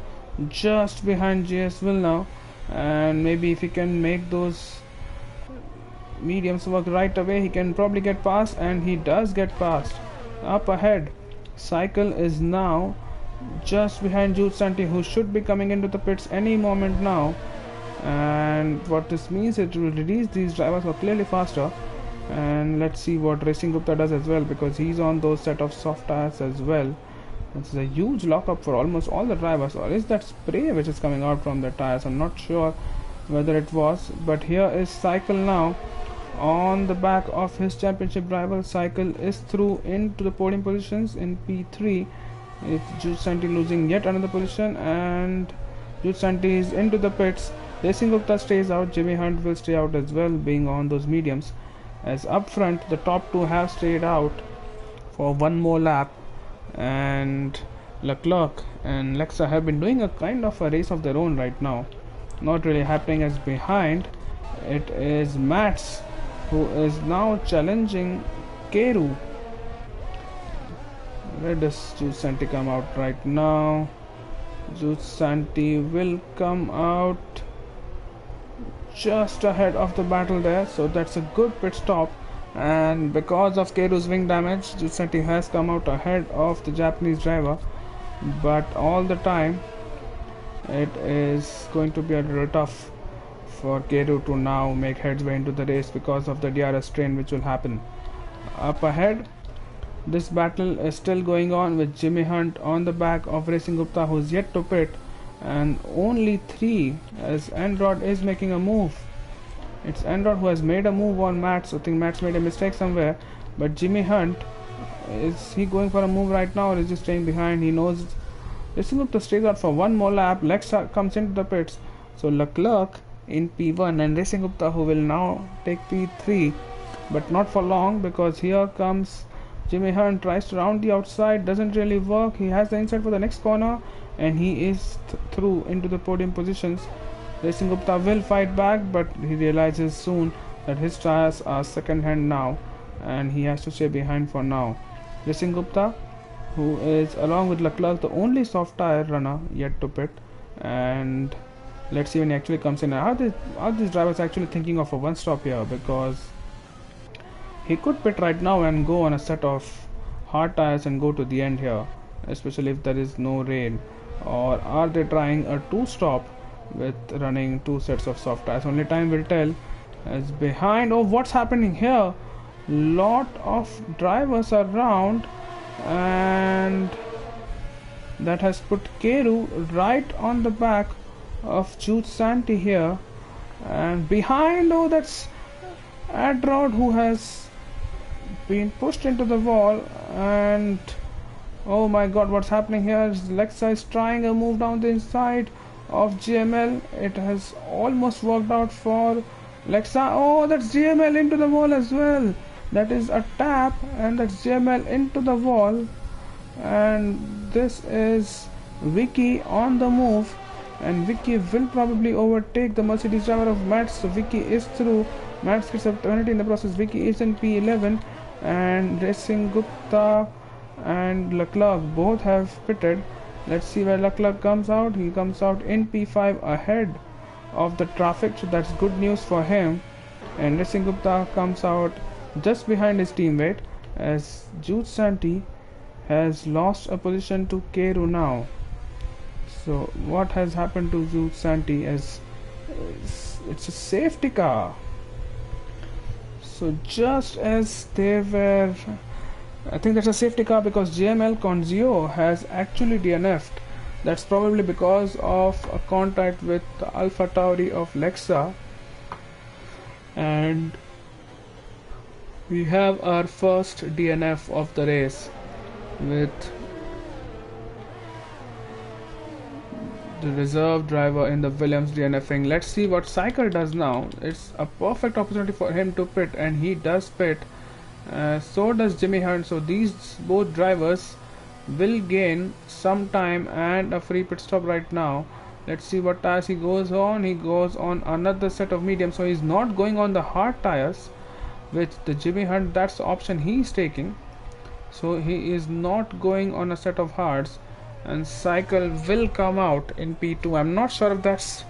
just behind JS Will now, and maybe if he can make those mediums work right away, he can probably get past, and he does get past. Up ahead, Cycle is now just behind Jude Santi, who should be coming into the pits any moment now, and what this means is it will release these drivers who are clearly faster. And let's see what Racing Gupta does as well, because he's on those set of soft tires as well. This is a huge lockup for almost all the drivers, or is that spray which is coming out from the tires? I'm not sure whether it was, but here is Cycle now on the back of his championship rival. Cycle is through into the podium positions in P3. It's Jude Santi losing yet another position, and Jude Santi is into the pits. Racing Gupta stays out, Jimmy Hunt will stay out as well, being on those mediums, as up front the top two have stayed out for one more lap, and Leclerc and Lexa have been doing a kind of a race of their own right now. Not really happening, as behind it is Mats, who is now challenging Keru. Where does Jude Santi come out right now? Jude Santi will come out just ahead of the battle there, so that's a good pit stop. And because of Keru's wing damage, Jude Santi has come out ahead of the Japanese driver, but all the time it is going to be a little tough for Keru to now make headway into the race because of the DRS strain which will happen. Up ahead, this battle is still going on with Jimmy Hunt on the back of Racing Gupta, who's yet to pit, and only 3, as Enrod is making a move. It's Enrod who has made a move on Matt, so I think Matt's made a mistake somewhere. But Jimmy Hunt, is he going for a move right now, or is he staying behind? He knows Racing Gupta stays out for one more lap. Lexa comes into the pits, so Leclerc in P1 and Racing Gupta, who will now take P3, but not for long, because here comes Jimmy Hunt, tries to round the outside, doesn't really work. He has the inside for the next corner, and he is through into the podium positions. Racing Gupta will fight back, but he realizes soon that his tires are second hand now, and he has to stay behind for now. Racing Gupta, who is along with Leclerc the only soft tire runner yet to pit, and let's see when he actually comes in. Are these drivers actually thinking of a one stop here? Because he could pit right now and go on a set of hard tires and go to the end here, especially if there is no rain. Or are they trying a two stop with running two sets of soft tires? Only time will tell. As behind, oh, what's happening here? Lot of drivers around, and that has put Keru right on the back of Jude Santi here. And behind, oh, that's Adrod, who has been pushed into the wall. And oh my god, what's happening here? Lexa is trying a move down the inside of GML. It has almost worked out for Lexa. Oh, that's GML into the wall as well. That is a tap, and that's GML into the wall. And this is Vicky on the move, and Vicky will probably overtake the Mercedes driver of Mats. So Vicky is through. Mats gets a penalty in the process. Vicky is in P11, and Racing Gupta and Leclerc both have pitted. Let's see where Leclerc comes out. He comes out in P5 ahead of the traffic, so that's good news for him. And Racing Gupta comes out just behind his teammate, as Jude Santi has lost a position to Keru now. So what has happened to Jude Santi? As it's a safety car. So just as they were, I think that's a safety car, because GML Conzio has actually DNF'd. That's probably because of a contact with the Alpha Tauri of Lexa. And we have our first DNF of the race. with the reserve driver in the Williams DNFing. Let's see what Cycle does now. It's a perfect opportunity for him to pit, and he does pit. So does Jimmy Hunt. So these both drivers will gain some time and a free pit stop right now. Let's see what tires he goes on. He goes on another set of medium, so he's not going on the hard tires with the Jimmy Hunt. That's the option he's taking. So he is not going on a set of hards, and Cycle will come out in P2. I'm not sure if that's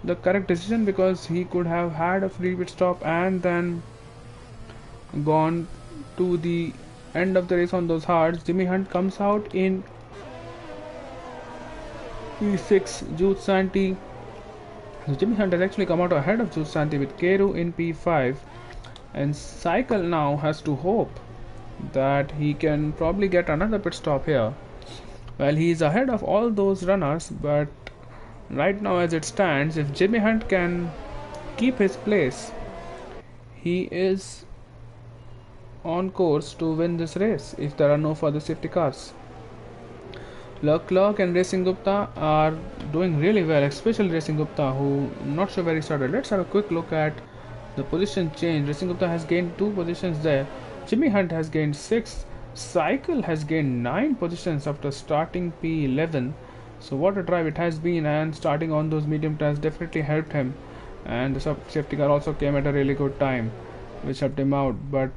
the correct decision, because he could have had a free pit stop and then gone to the end of the race on those hards. Jimmy Hunt comes out in P6. Jude Santi. So Jimmy Hunt has actually come out ahead of Jude Santi with Keru in P5, and Cycle now has to hope that he can probably get another pit stop here. Well, he is ahead of all those runners, but right now as it stands, if Jimmy Hunt can keep his place, he is on course to win this race if there are no further safety cars. Leclerc and Racing Gupta are doing really well, especially Racing Gupta, who I'm not sure where he started. Let's have a quick look at the position change. Racing Gupta has gained 2 positions there. Jimmy Hunt has gained 6. Cycle has gained 9 positions after starting P11. So what a drive it has been, and starting on those medium tires definitely helped him, and the safety car also came at a really good time, which helped him out. But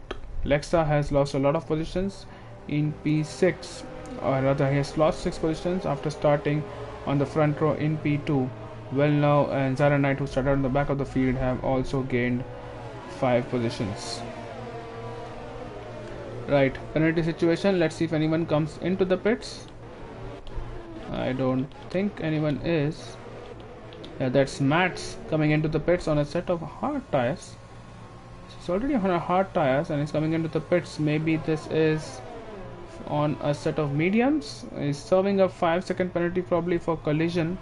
Lexa has lost a lot of positions in P6, or rather he has lost 6 positions after starting on the front row in P2. Villeneuve and Zara Knight, who started on the back of the field, have also gained 5 positions. Right, penalty situation. Let's see if anyone comes into the pits. I don't think anyone is. Yeah, that's Matt's coming into the pits on a set of hard tires. He's already on a hard tires and he's coming into the pits. Maybe this is on a set of mediums. He's serving a 5-second penalty probably for collision.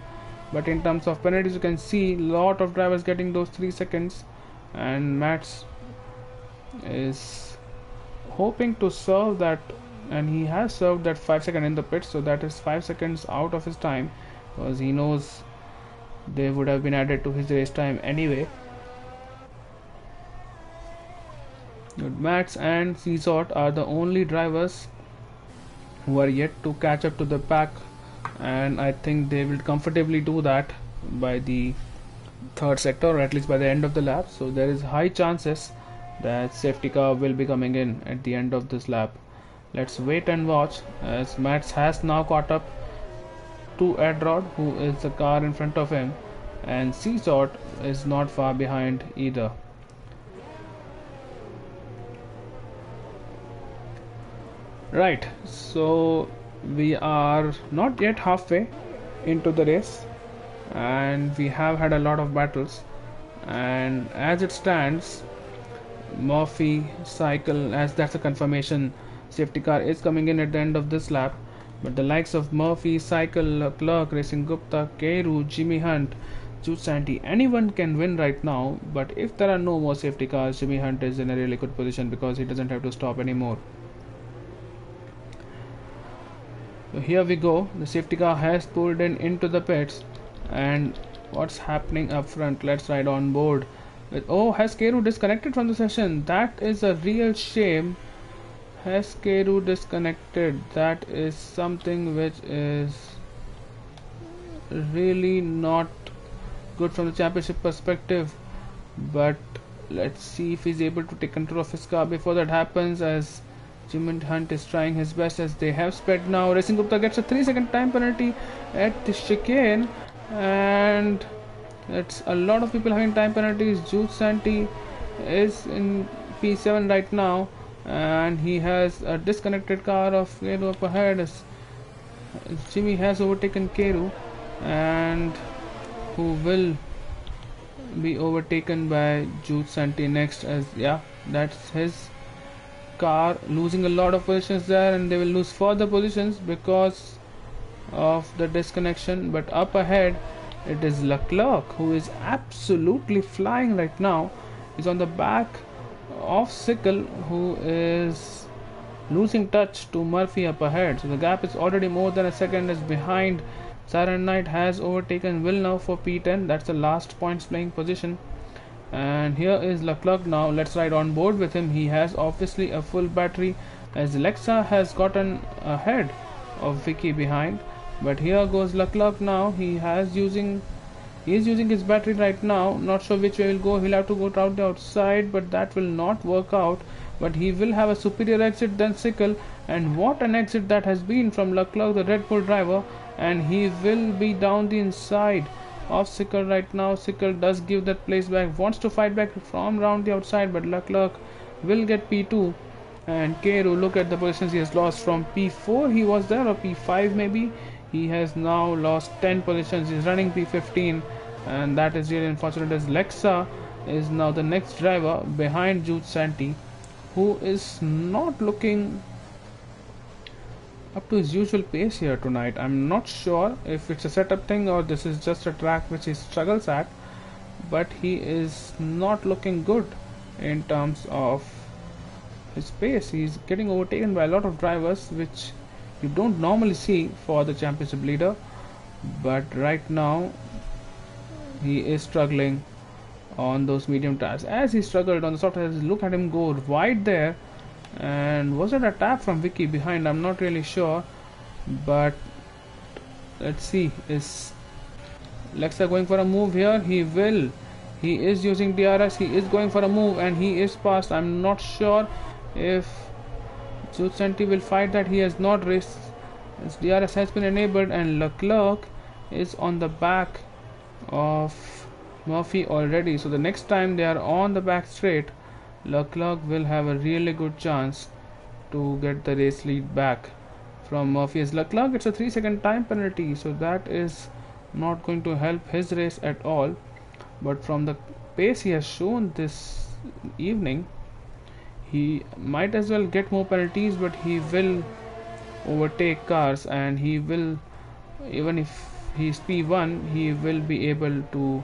But in terms of penalties, you can see a lot of drivers getting those 3 seconds, and Matt's is hoping to serve that, and he has served that 5 second in the pits, so that is 5 seconds out of his time, because he knows they would have been added to his race time anyway. Max and Cesort are the only drivers who are yet to catch up to the pack, and I think they will comfortably do that by the 3rd sector, or at least by the end of the lap. So there is high chances that safety car will be coming in at the end of this lap. Let's wait and watch, as Mats has now caught up to Edrod, who is the car in front of him, and Cesort is not far behind either. Right, so we are not yet halfway into the race, and we have had a lot of battles, and as it stands, Murphy, Cycle, as that's a confirmation, safety car is coming in at the end of this lap. But the likes of Murphy, Cycle, Leclerc, Racing Gupta, Keru, Jimmy Hunt, Jude Santi, anyone can win right now. But if there are no more safety cars, Jimmy Hunt is in a really good position because he doesn't have to stop anymore. So here we go, the safety car has pulled in into the pits, and what's happening up front? Let's ride on board. Oh, has Keru disconnected from the session? That is a real shame. Has Keru disconnected? That is something which is really not good from the championship perspective. But let's see if he's able to take control of his car before that happens, as Jimmy Hunt is trying his best as they have sped now. Racing Gupta gets a 3-second time penalty at the chicane, and that's a lot of people having time penalties. Jude Santi is in P7 right now, and he has a disconnected car of Keru up ahead. Jimmy has overtaken Keru, and who will be overtaken by Jude Santi next, as yeah, that's his car losing a lot of positions there, and they will lose further positions because of the disconnection. But up ahead it is Leclerc, who is absolutely flying right now. He's on the back of Sickle, who is losing touch to Murphy up ahead. So the gap is already more than a second is behind. Siren Knight has overtaken Villeneuve for P10. That's the last points playing position. And here is Leclerc now. Let's ride on board with him. He has obviously a full battery, as Lexa has gotten ahead of Vicky behind. But here goes Leclerc now. He is using his battery right now. Not sure which way will go. He'll have to go out the outside, but that will not work out. But he will have a superior exit than Sickle, and what an exit that has been from Leclerc, the Red Bull driver, and he will be down the inside of Sickle right now. Sickle does give that place back, wants to fight back from around the outside, but Leclerc will get P2. And Keru, look at the positions he has lost. From P4 he was there, or P5 maybe. He has now lost 10 positions. He's running P15, and that is really unfortunate, as Lexa is now the next driver behind Jude Santi, who is not looking up to his usual pace here tonight. I'm not sure if it's a setup thing or this is just a track which he struggles at, but he is not looking good in terms of his pace. He's getting overtaken by a lot of drivers, which you don't normally see for the championship leader, but right now he is struggling on those medium tires, as he struggled on the soft tires. Look at him go wide there, and was it a tap from Vicky behind? I'm not really sure, but let's see. Is Lexa going for a move here? He is using DRS. He is going for a move, and he is past. I'm not sure if Jude Santi will fight that. He has not raced. His DRS has been enabled, and Leclerc is on the back of Murphy already. So the next time they are on the back straight, Leclerc will have a really good chance to get the race lead back from Murphy. As Leclerc, it's a 3-second time penalty, so that is not going to help his race at all. But from the pace he has shown this evening, he might as well get more penalties, but he will overtake cars, and he will, even if he's P1, he will be able to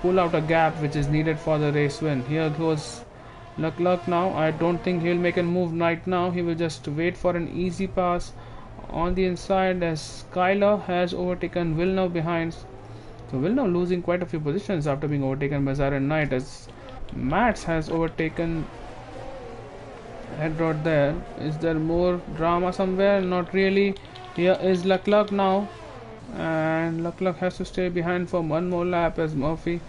pull out a gap which is needed for the race win. Here goes Leclerc now. I don't think he'll make a move right now. He will just wait for an easy pass on the inside, as Skyler has overtaken Villeneuve behind. So Villeneuve losing quite a few positions after being overtaken by Siren Knight, as Mats has overtaken Headrod there. Is there more drama somewhere? Not really. Here is Leclerc now, and Leclerc has to stay behind for one more lap, as Murphy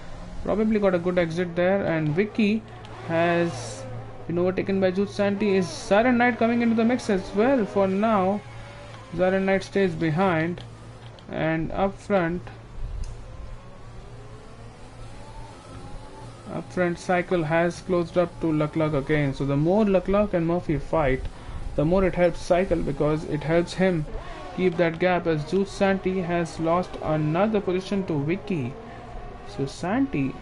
probably got a good exit there. And Vicky has been overtaken by Jude Santi. Is Siren Knight coming into the mix as well? For now, Siren Knight stays behind, and up front Cycle has closed up to Leclerc again. So the more Leclerc and Murphy fight, the more it helps Cycle, because it helps him keep that gap, as Jude Santi has lost another position to Vicky. So Santi,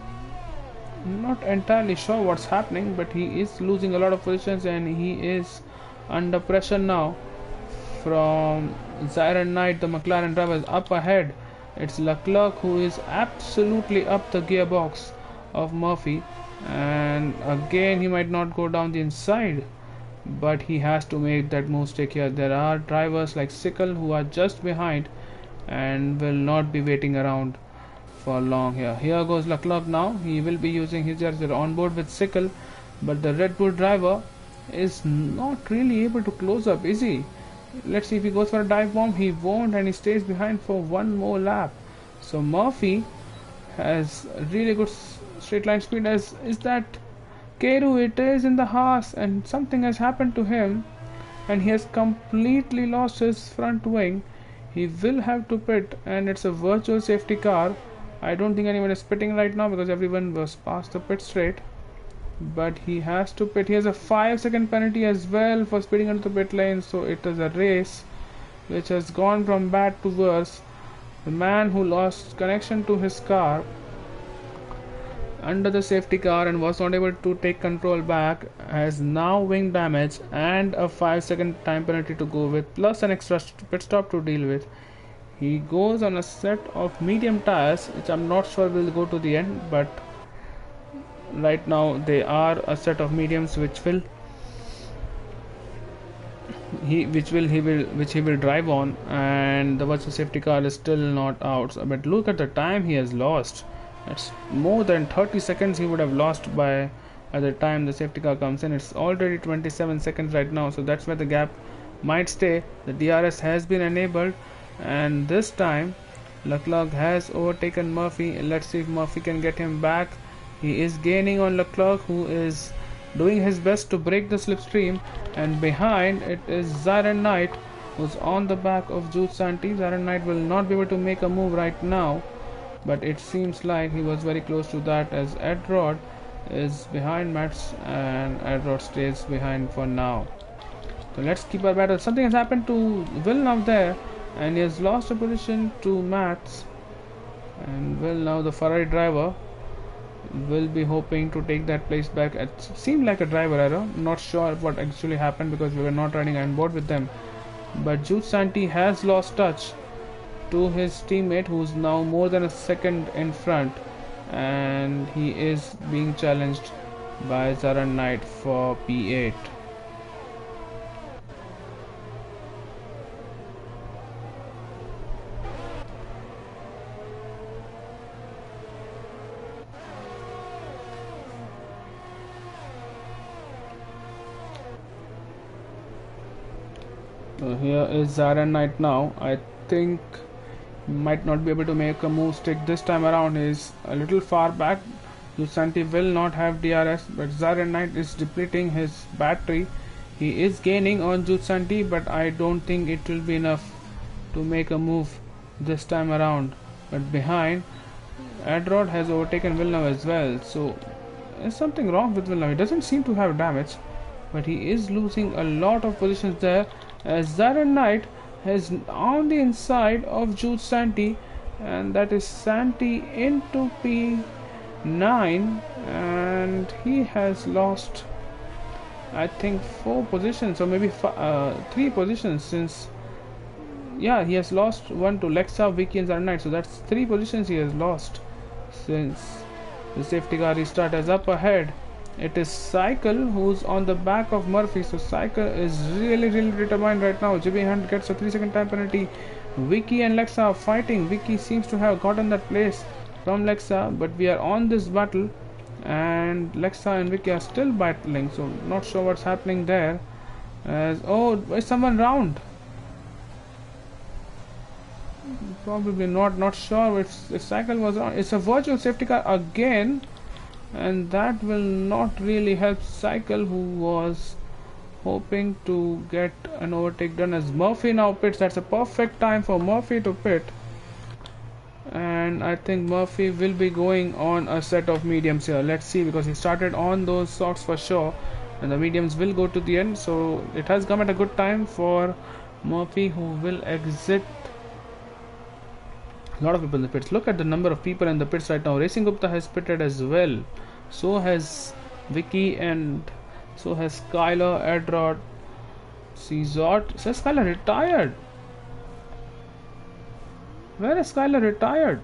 not entirely sure what's happening, but he is losing a lot of positions, and he is under pressure now from Siren Knight. The McLaren driver is up ahead. It's Leclerc who is absolutely up the gearbox of Murphy, and again he might not go down the inside, but he has to make that mistake here. There are drivers like Sickle who are just behind and will not be waiting around for long here. Here goes Leclerc now. He will be using his jersey on board with Sickle, but the Red Bull driver is not really able to close up, is he? Let's see if he goes for a dive bomb. He won't, and he stays behind for one more lap. So Murphy has really good straight line speed. As is that Keru? It is in the Haas, and something has happened to him, and he has completely lost his front wing. He will have to pit, and it's a virtual safety car. I don't think anyone is pitting right now because everyone was past the pit straight, but he has to pit. He has a 5-second penalty as well for speeding into the pit lane. So it is a race which has gone from bad to worse. The man who lost connection to his car under the safety car and was not able to take control back has now wing damage and a 5-second time penalty to go with, plus an extra pit stop to deal with. He goes on a set of medium tires, which I'm not sure will go to the end, but right now they are a set of mediums which will which he will drive on, and the virtual safety car is still not out. But look at the time he has lost. It's more than 30 seconds he would have lost by the time the safety car comes in. It's already 27 seconds right now, so that's where the gap might stay. The DRS has been enabled, and this time Leclerc has overtaken Murphy. Let's see if Murphy can get him back. He is gaining on Leclerc, who is doing his best to break the slipstream, and behind it is Zyron Knight, who's on the back of Jude Santi. Zyron Knight will not be able to make a move right now, but it seems like he was very close to that, as Ed Rod is behind Mats, and Ed Rod stays behind for now. So let's keep our battle. Something has happened to Villeneuve there, and he has lost a position to Mats, and Villeneuve, the Ferrari driver, will be hoping to take that place back. It seemed like a driver error. Not sure what actually happened because we were not riding on board with them. But Jude Santi has lost touch to his teammate, who's now more than a second in front, and he is being challenged by Zyron Knight for P8. So here is Zyron Knight now. I think he might not be able to make a move stick this time around. He is a little far back. Santi will not have DRS, but Zyron Knight is depleting his battery. He is gaining on Jude Santi, but I don't think it will be enough to make a move this time around. But behind, Adrod has overtaken Villeneuve as well. So there's something wrong with Villeneuve. He doesn't seem to have damage, but he is losing a lot of positions there, as Zyron Knight is on the inside of Jude Santi, and that is Santi into P9, and he has lost, I think, 4 positions or maybe 3 positions, since he has lost one to Lexa, Vicky and Zyron Knight. So that's 3 positions he has lost since the safety car restart. As up ahead, it is Cycle who's on the back of Murphy. So Cycle is really determined right now. Jimmy Hunt gets a 3-second time penalty. Vicky and Lexa are fighting. Vicky seems to have gotten that place from Lexa, but we are on this battle, and Lexa and Vicky are still battling. So not sure what's happening there. As is someone round? Probably not sure if Cycle was on. It's a virtual safety car again, and that will not really help Cycle, who was hoping to get an overtake done, as Murphy now pits. That's a perfect time for Murphy to pit, and I think Murphy will be going on a set of mediums here. Let's see, because he started on those socks for sure, and the mediums will go to the end. So it has come at a good time for Murphy, who will exit. A lot of people in the pits. Look at the number of people in the pits right now. Racing Gupta has pitted as well. So has Vicky, and so has Skylar, Edrod, Cesart. Says Skylar retired. Where is Skylar retired?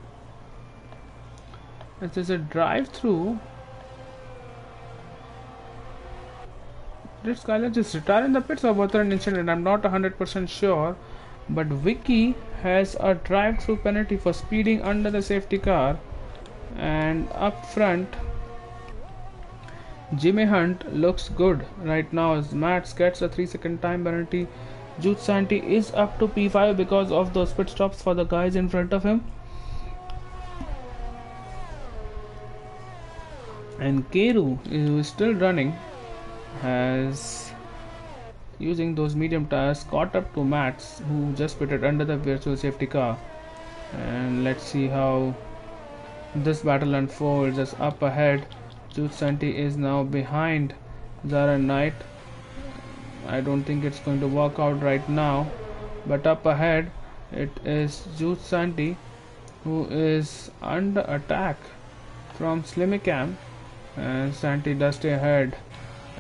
It is a drive-through. Did Skylar just retire in the pits, or was there an incident? I'm not 100% sure. But Vicky has a drive-through penalty for speeding under the safety car, and up front Jimmy Hunt looks good right now, as Mats gets a 3-second time penalty. Jude Santi is up to P5 because of those pit stops for the guys in front of him, and Keru, who is still running, has, using those medium tires, caught up to Mats, who just pitted under the virtual safety car. And let's see how this battle unfolds. As up ahead, Jude Santi is now behind Zyron Knight. I don't think it's going to work out right now, but up ahead it is Jude Santi, who is under attack from Slimicam, and Santi does stay ahead,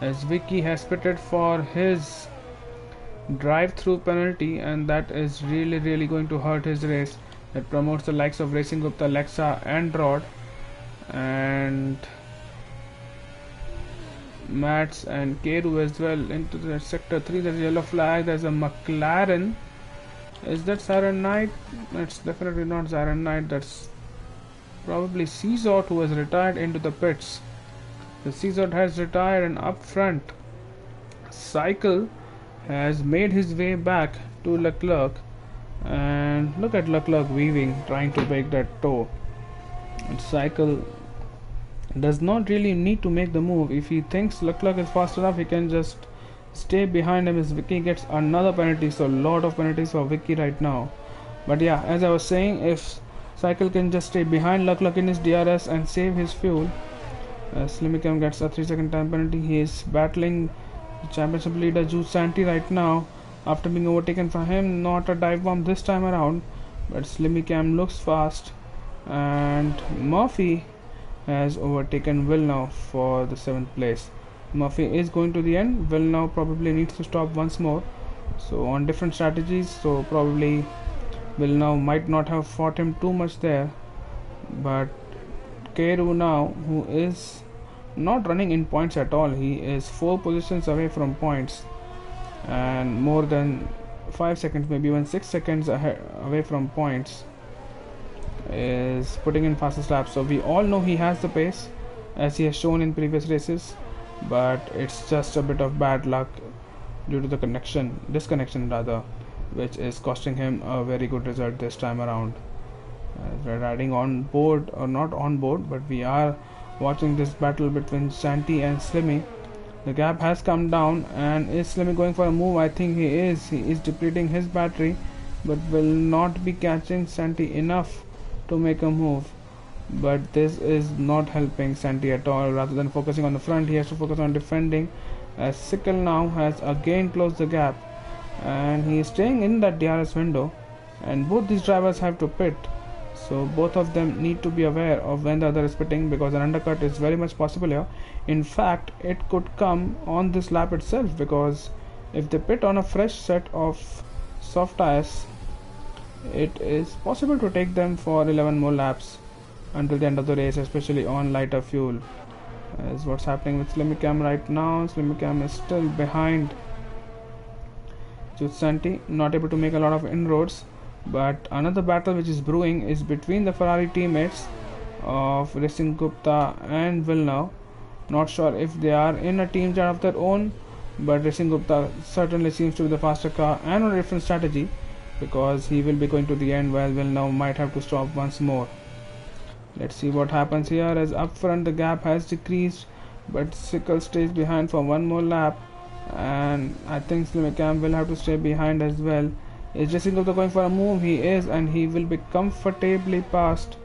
as Vicky has pitted for his drive-through penalty, and that is really going to hurt his race. That promotes the likes of Racing Gupta, Lexa and Rod, and Mats and Keru as well into the sector 3. There's a yellow flag. There's a McLaren. Is that Siren Knight? It's definitely not Siren Knight. That's probably Cesar, who has retired into the pits. The Cesar has retired, and up front, Cycle has made his way back to Leclerc. And look at Leclerc weaving, trying to break that toe. And Cycle does not really need to make the move. If he thinks Leclerc is fast enough, he can just stay behind him as Vicky gets another penalty. So a lot of penalties for Vicky right now. But yeah, as I was saying, if Cycle can just stay behind Leclerc in his DRS and save his fuel, Slimicam gets a 3-second time penalty. He is battling the championship leader Jude Santi right now after being overtaken from him. Not a dive bomb this time around, but Slimicam looks fast, and Murphy has overtaken Villeneuve for the 7th place. Murphy is going to the end. Villeneuve probably needs to stop once more, so on different strategies, so probably Villeneuve might not have fought him too much there. But Keru now, who is not running in points at all, he is 4 positions away from points and more than 5 seconds, maybe even 6 seconds away from points, is putting in fastest laps. So we all know he has the pace, as he has shown in previous races, but it's just a bit of bad luck due to the disconnection rather, which is costing him a very good result this time around. We're riding on board, or not on board, but we are watching this battle between Santi and Slimmy. The gap has come down, and is Slimmy going for a move? I think he is. He is depleting his battery, but will not be catching Santi enough to make a move. But this is not helping Santi at all. Rather than focusing on the front, he has to focus on defending, as Sickle now has again closed the gap, and he is staying in that DRS window, and both these drivers have to pit. So both of them need to be aware of when the other is pitting, because an undercut is very much possible here. In fact, it could come on this lap itself, because if they pit on a fresh set of soft tires, it is possible to take them for 11 more laps until the end of the race, especially on lighter fuel. Is what's happening with Slimicam right now. Slimicam is still behind Jude Santi, not able to make a lot of inroads. But another battle which is brewing is between the Ferrari teammates of Racing Gupta and Villeneuve. Not sure if they are in a team chat of their own, but Racing Gupta certainly seems to be the faster car and on a different strategy, because he will be going to the end while Villeneuve might have to stop once more. Let's see what happens here, as up front the gap has decreased, but Sickle stays behind for one more lap, and I think Slimicam will have to stay behind as well. Is Racing Gupta going for a move? He is, and he will be comfortably past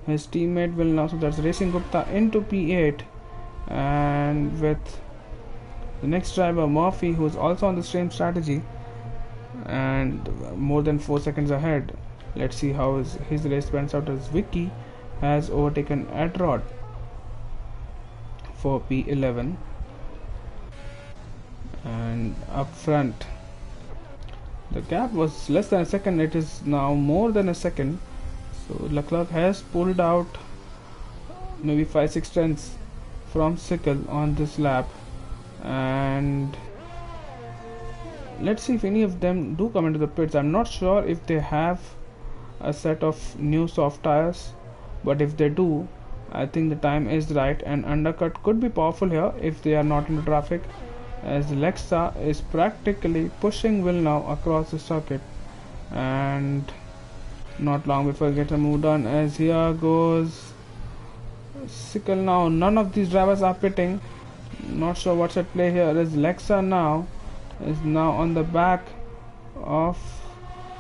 his teammate Villeneuve. So that's Racing Gupta into P8, and with the next driver Murphy, who is also on the same strategy and more than 4 seconds ahead. Let's see how his race pans out, as Vicky has overtaken Edrod for P11, and up front the gap was less than a second. It is now more than a second. So Leclerc has pulled out maybe 5-6 tenths from Sickle on this lap, and let's see if any of them do come into the pits. I'm not sure if they have a set of new soft tires, but if they do, I think the time is right, and undercut could be powerful here if they are not into traffic, as Lexa is practically pushing Villeneuve across the circuit, and not long before he gets a move done, as here goes Sickle now. None of these drivers are pitting. Not sure what's at play here, as Lexa now is on the back of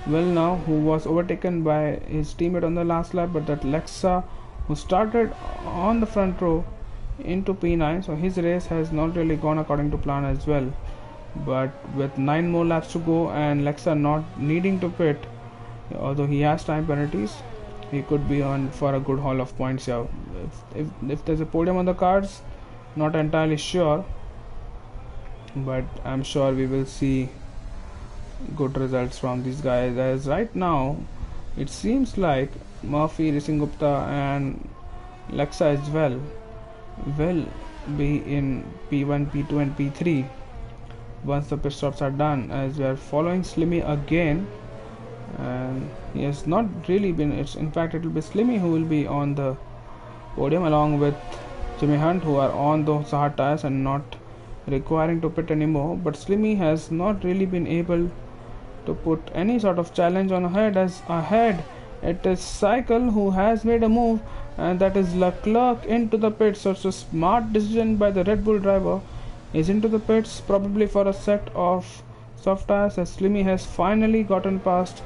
Villeneuve, who was overtaken by his teammate on the last lap, but that Lexa, who started on the front row, into P9, so his race has not really gone according to plan as well. But with 9 more laps to go and Lexa not needing to pit, although he has time penalties, he could be on for a good haul of points here. If there's a podium on the cards, not entirely sure, but I'm sure we will see good results from these guys, as right now it seems like Murphy, Racing Gupta and Lexa as well will be in P1, P2 and P3 once the pit stops are done, as we are following Slimmy again, and he has not really been, in fact it will be Slimmy who will be on the podium along with Jimmy Hunt, who are on those hard tires and not requiring to pit anymore. But Slimmy has not really been able to put any sort of challenge on ahead, as ahead it is Cycle who has made a move, and that is Leclerc into the pits. So it's a smart decision by the Red Bull driver. He's into the pits probably for a set of soft tires, as Slimmy has finally gotten past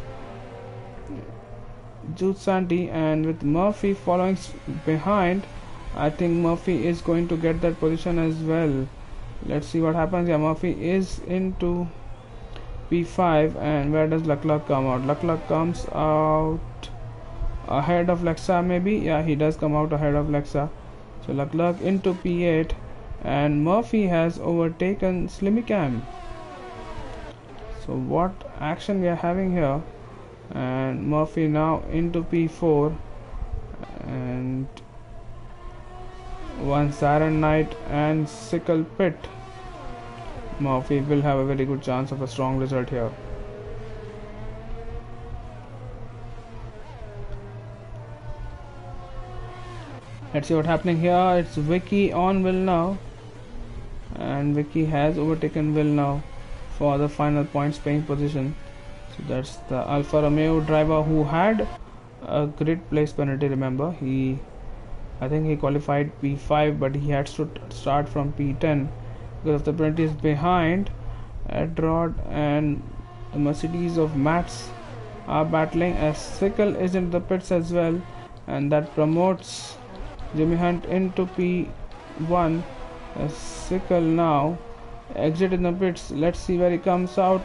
Jude Santi, and with Murphy following behind, I think Murphy is going to get that position as well. Let's see what happens. Yeah, Murphy is into P5, and where does Leclerc come out? Leclerc comes out ahead of Lexa, maybe. Yeah, he does come out ahead of Lexa. So Leclerc into P8, and Murphy has overtaken Slimmy. So what action we are having here? And Murphy now into P4, and once Siren Knight and Sickle pit, Murphy will have a very good chance of a strong result here. Let's see what's happening here. It's Vicky on Will now, and Vicky has overtaken Will now for the final points paying position. So that's the Alfa Romeo driver who had a grid place penalty. Remember, I think he qualified P5, but he had to start from P10 because of the penalties behind. Edrod and the Mercedes of Mats are battling, as Sickle is in the pits as well, and that promotes Jimmy Hunt into P1, as Sickle now exit in the pits. Let's see where he comes out.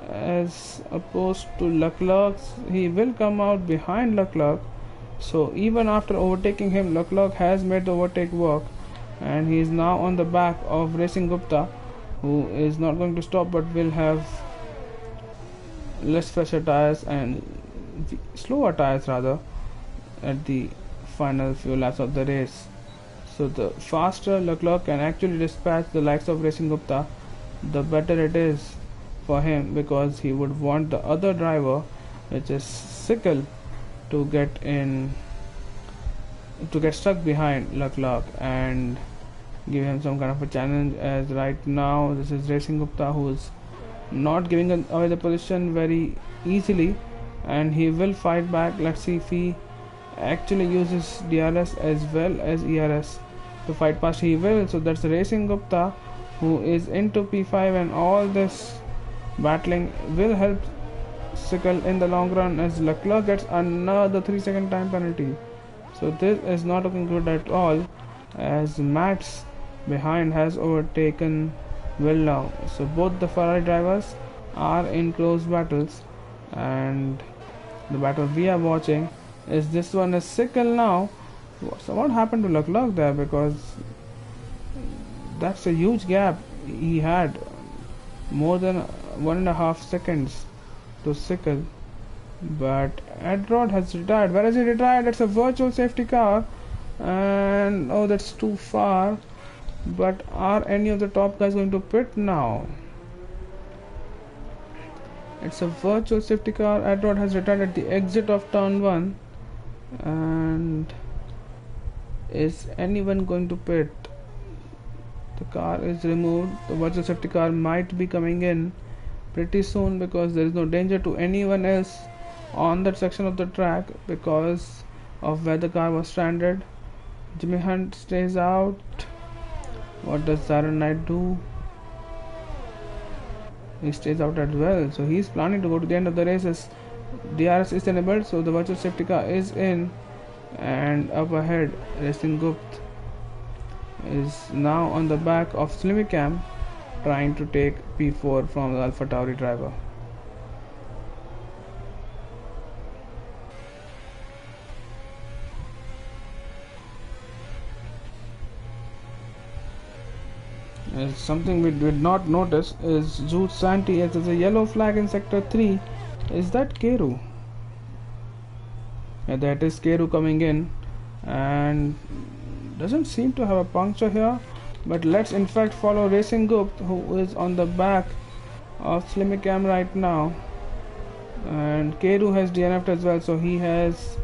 As opposed to Leclerc, he will come out behind Leclerc. So even after overtaking him, Leclerc has made the overtake work, and he is now on the back of Racing Gupta, who is not going to stop but will have less fresher tires and slower tires rather at the final few laps of the race. So the faster Leclerc can actually dispatch the likes of Racing Gupta, the better it is for him, because he would want the other driver, which is Sickle, to get stuck behind Leclerc and give him some kind of a challenge. As right now this is Racing Gupta who is not giving away the position very easily, and he will fight back. Let's see if he actually uses DRS as well as ERS to fight past. He will. So that's Racing Gupta who is into P5, and all this battling will help Sickle in the long run, as Leclerc gets another 3-second time penalty. So this is not looking good at all, as Mats behind has overtaken Will now. So both the Ferrari drivers are in close battles, and the battle we are watching is this one is Sickle now. So what happened to Leclerc there, because that's a huge gap. He had more than 1.5 seconds to Sickle, but Edrod has retired. Where is he retired? It's a virtual safety car, and oh, that's too far. But are any of the top guys going to pit now? It's a virtual safety car. Edrod has retired at the exit of turn 1, and is anyone going to pit? The car is removed. The virtual safety car might be coming in pretty soon, because there is no danger to anyone else on that section of the track because of where the car was stranded. Jimmy Hunt stays out. What does Siren Knight do? He stays out as well. So he's planning to go to the end of the race, as DRS is enabled. So the virtual safety car is in, and up ahead Racing Gupta is now on the back of Slimmy, trying to take P4 from the Alpha Tauri driver. Something we did not notice is Jude Santi, as there's a yellow flag in sector 3. Is that Keru? Yeah, that is Keru coming in, and doesn't seem to have a puncture here, but let's in fact follow Racing Gupt, who is on the back of Simracing right now, and Keru has DNF'd as well, so he has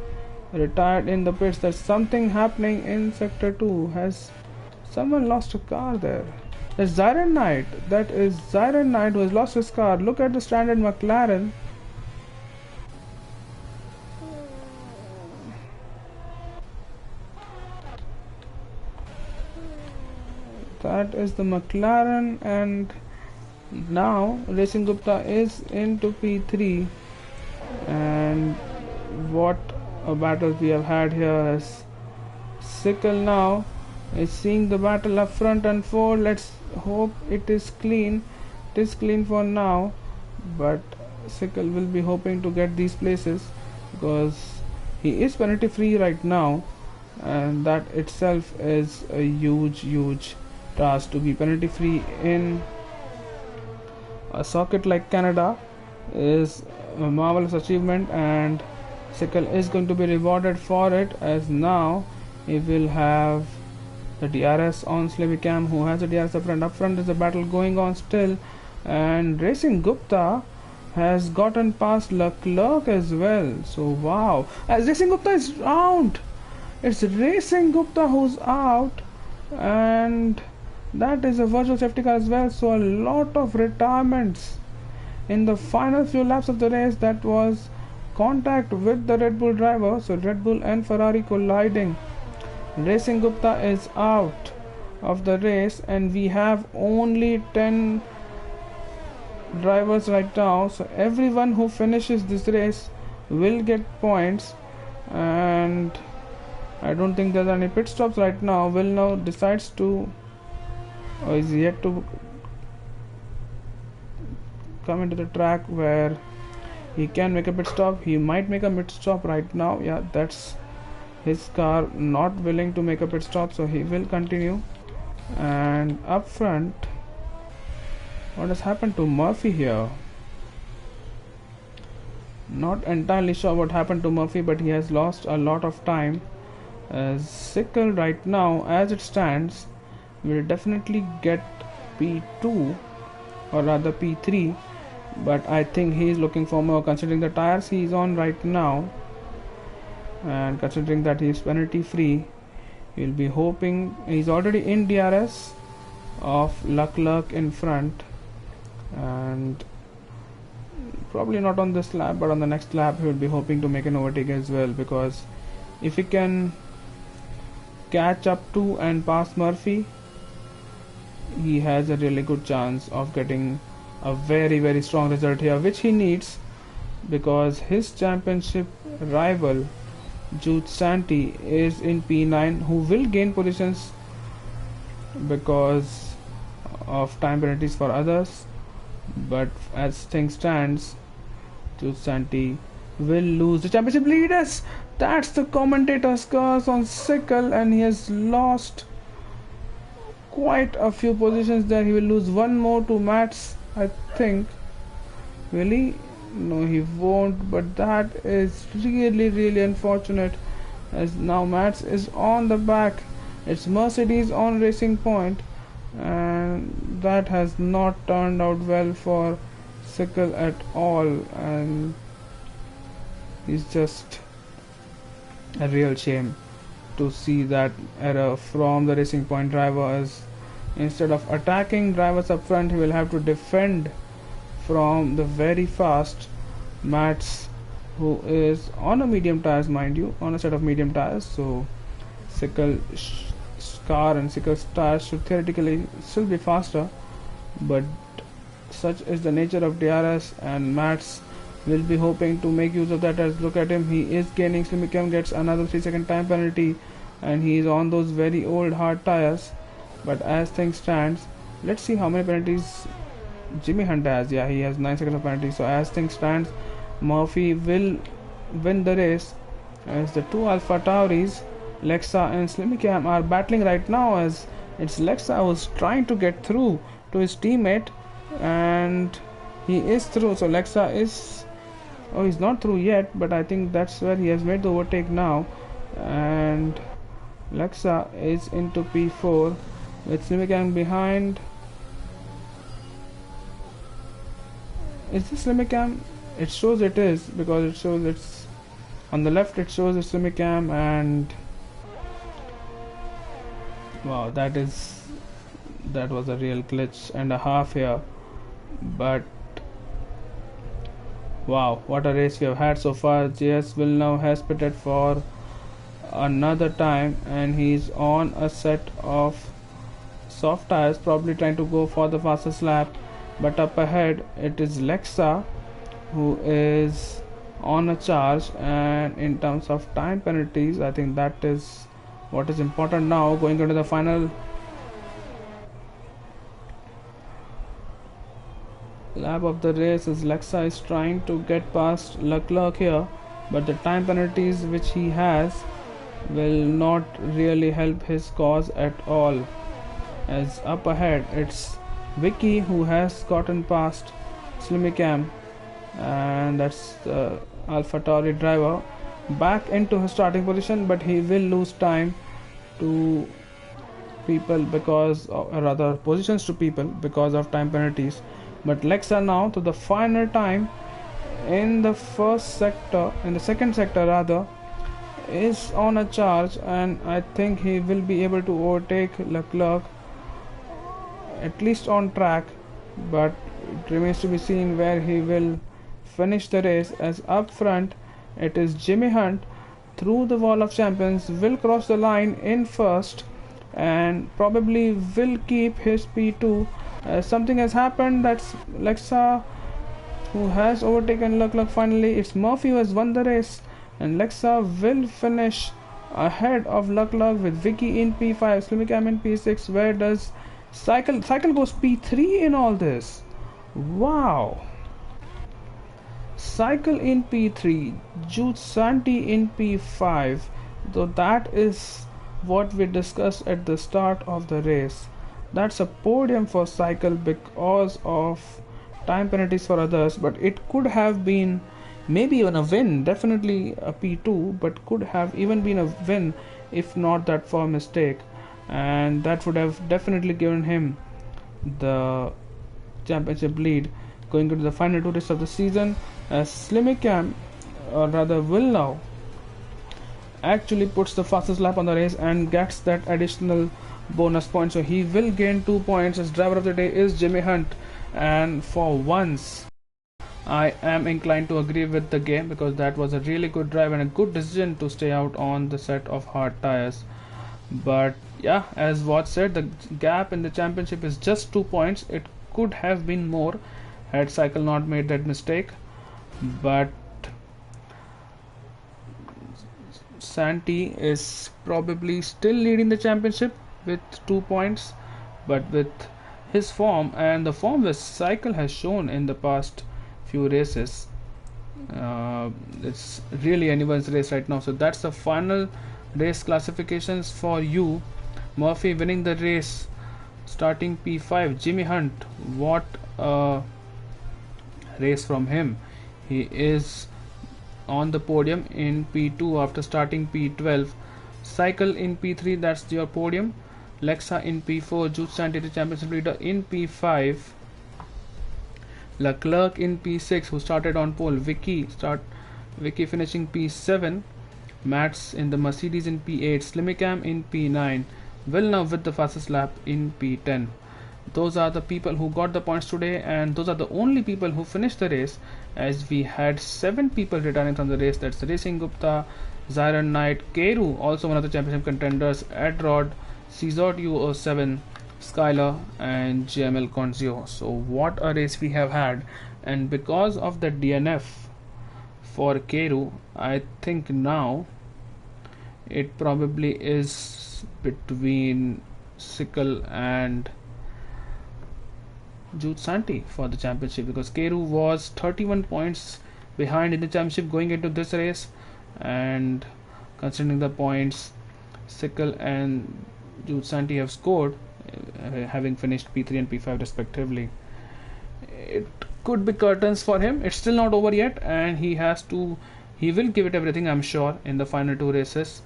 retired in the pits. There's something happening in sector 2. Has someone lost a car there? There's Zyron Knight. That is Zyron Knight who has lost his car. Look at the stranded McLaren. That is the McLaren, and now Racing Gupta is into P3, and what a battle we have had here. As Sickle now is seeing the battle up front unfold. Let's hope it is clean. It is clean for now, but Sickle will be hoping to get these places because he is penalty free right now, and that itself is a huge task. To be penalty free in a circuit like Canada is a marvelous achievement, and Sickle is going to be rewarded for it, as now he will have the DRS on Simracing, who has the DRS up front. Up front is a battle going on still, and Racing Gupta has gotten past Leclerc as well. So wow, as Racing Gupta is out, it's Racing Gupta who's out, and that is a virtual safety car as well. So a lot of retirements in the final few laps of the race. That was contact with the Red Bull driver, so Red Bull and Ferrari colliding. Racing Gupta is out of the race, and we have only 10 drivers right now, so everyone who finishes this race will get points, and I don't think there's any pit stops right now. Will now decides to, or is yet to come into the track where he can make a pit stop. He might make a pit stop right now. Yeah, that's his car not willing to make a pit stop, so he will continue. And up front, what has happened to Murphy here? Not entirely sure what happened to Murphy, but he has lost a lot of time. As Sickle right now, as it stands, will definitely get P2, or rather P3, but I think he is looking for more considering the tires he is on right now, and considering that he is penalty free. He'll be hoping, he's already in DRS of Leclerc in front, and probably not on this lap, but on the next lap he will be hoping to make an overtake as well, because if he can catch up to and pass Murphy, he has a really good chance of getting a very strong result here, which he needs, because his championship rival Jude Santi is in P9, who will gain positions because of time penalties for others, but as things stands, Jude Santi will lose the championship leaders. That's the commentator's curse on Sickle, and he has lost quite a few positions there. He will lose one more to Mats, I think. Really? No, he won't, but that is really unfortunate, as now Mats is on the back. It's Mercedes on Racing Point, and that has not turned out well for Sickle at all, and it's just a real shame to see that error from the Racing Point driver, as instead of attacking drivers up front, he will have to defend from the very fast Mats, who is on a medium tires, mind you, on a set of medium tires. So Sickle's car and Sickle's tires should theoretically still be faster, but such is the nature of DRS, and Mats will be hoping to make use of that. As look at him, he is gaining. Simracing gets another 3-second time penalty, and he is on those very old hard tires. But as things stands, let's see how many penalties Jimmy Hunt has. Yeah, he has 9 seconds of penalty. So as things stands, Murphy will win the race, as the two Alpha Tauris, Lexa and Simracing, are battling right now, as it's Lexa who's trying to get through to his teammate, and he is through. So Lexa is, he's not through yet, but I think that's where he has made the overtake now, and Lexa is into P4 with Simracing behind. Is this Simracing? It shows it is, because it shows it's on the left, it shows it's Simracing, and wow, that was a real glitch and a half here. But wow, what a race we have had so far. JS Villeneuve has pitted for another time, and he's on a set of soft tires, probably trying to go for the fastest lap. But up ahead it is Lexa who is on a charge, and in terms of time penalties, I think that is what is important now. Going into the final lap of the race, is Lexa is trying to get past Leclerc here, but the time penalties which he has will not really help his cause at all. As up ahead it's Vicky who has gotten past Simracing, and that's the AlphaTauri driver back into his starting position, but he will lose time to people because of, or rather positions to people because of time penalties. But Lexa now to the final time in the second sector rather, is on a charge, and I think he will be able to overtake Leclerc at least on track, but it remains to be seen where he will finish the race. As up front it is Jimmy Hunt through the wall of champions, will cross the line in first and probably will keep his P2. Something has happened, that's Lexa who has overtaken Leclerc finally. It's Murphy who has won the race, and Lexa will finish ahead of Leclerc with Vicky in P5, Simracing in P6. Where does Cycle goes P3 in all this? Wow. Cycle in P3, Jude Santi in P5. Though that is what we discussed at the start of the race. That's a podium for Cycle because of time penalties for others, but it could have been maybe even a win, definitely a P2, but could have even been a win if not that for a mistake, and that would have definitely given him the championship lead going into the final two races of the season. As Simracing, or rather Villeneuve, actually puts the fastest lap on the race and gets that additional bonus point, so he will gain 2 points. As driver of the day is Jimmy Hunt, and for once I am inclined to agree with the game, because that was a really good drive and a good decision to stay out on the set of hard tires. But yeah, as Watts said, the gap in the championship is just 2 points. It could have been more had Cycle not made that mistake, but Santi is probably still leading the championship with 2 points, but with his form and the form which Cycle has shown in the past few races, it's really anyone's race right now. So that's the final race classifications for you. Murphy winning the race starting P5. Jimmy Hunt, what a race from him. He is on the podium in P2 after starting P12. Cycle in P3, that's your podium. Lexa in P4, Jude Santi the championship leader in P5. Leclerc in P6 who started on pole. Vicky finishing P7. Mats in the Mercedes in P8. Simracing in P9. Villeneuve with the fastest lap in P10. Those are the people who got the points today, and those are the only people who finished the race, as we had 7 people retiring from the race. That's Racing Gupta, Zyron Knight, Keru, also one of the championship contenders, Edrod, Cesort U07, Skyler, and GML Conzio. So what a race we have had, and because of the DNF for Keru, I think now it probably is between Sickle and Jude Santi for the championship, because Keru was 31 points behind in the championship going into this race, and considering the points Sickle and Jude Santi have scored, having finished P3 and P5 respectively, it could be curtains for him. It's still not over yet, and he will give it everything, I'm sure, in the final 2 races.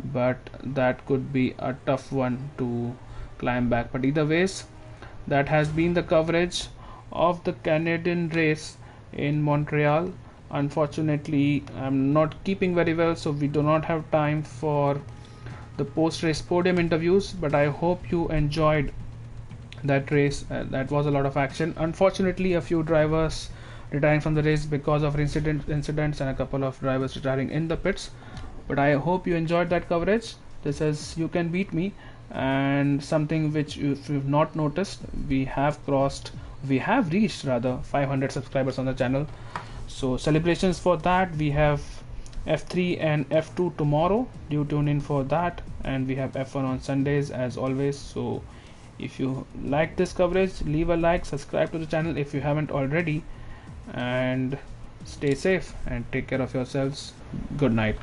but that could be a tough one to climb back. But either ways, that has been the coverage of the Canadian race in Montreal. Unfortunately, I'm not keeping very well, so we do not have time for the post-race podium interviews, but I hope you enjoyed that race. That was a lot of action. Unfortunately, a few drivers retiring from the race because of incidents and a couple of drivers retiring in the pits, but I hope you enjoyed that coverage. This is You Can Beat Me, and something which, if you've not noticed, we have reached rather 500 subscribers on the channel. So celebrations for that. We have F3 and F2 tomorrow. Do tune in for that, and we have F1 on Sundays as always. So if you like this coverage, leave a like, subscribe to the channel if you haven't already, and stay safe and take care of yourselves. Good night.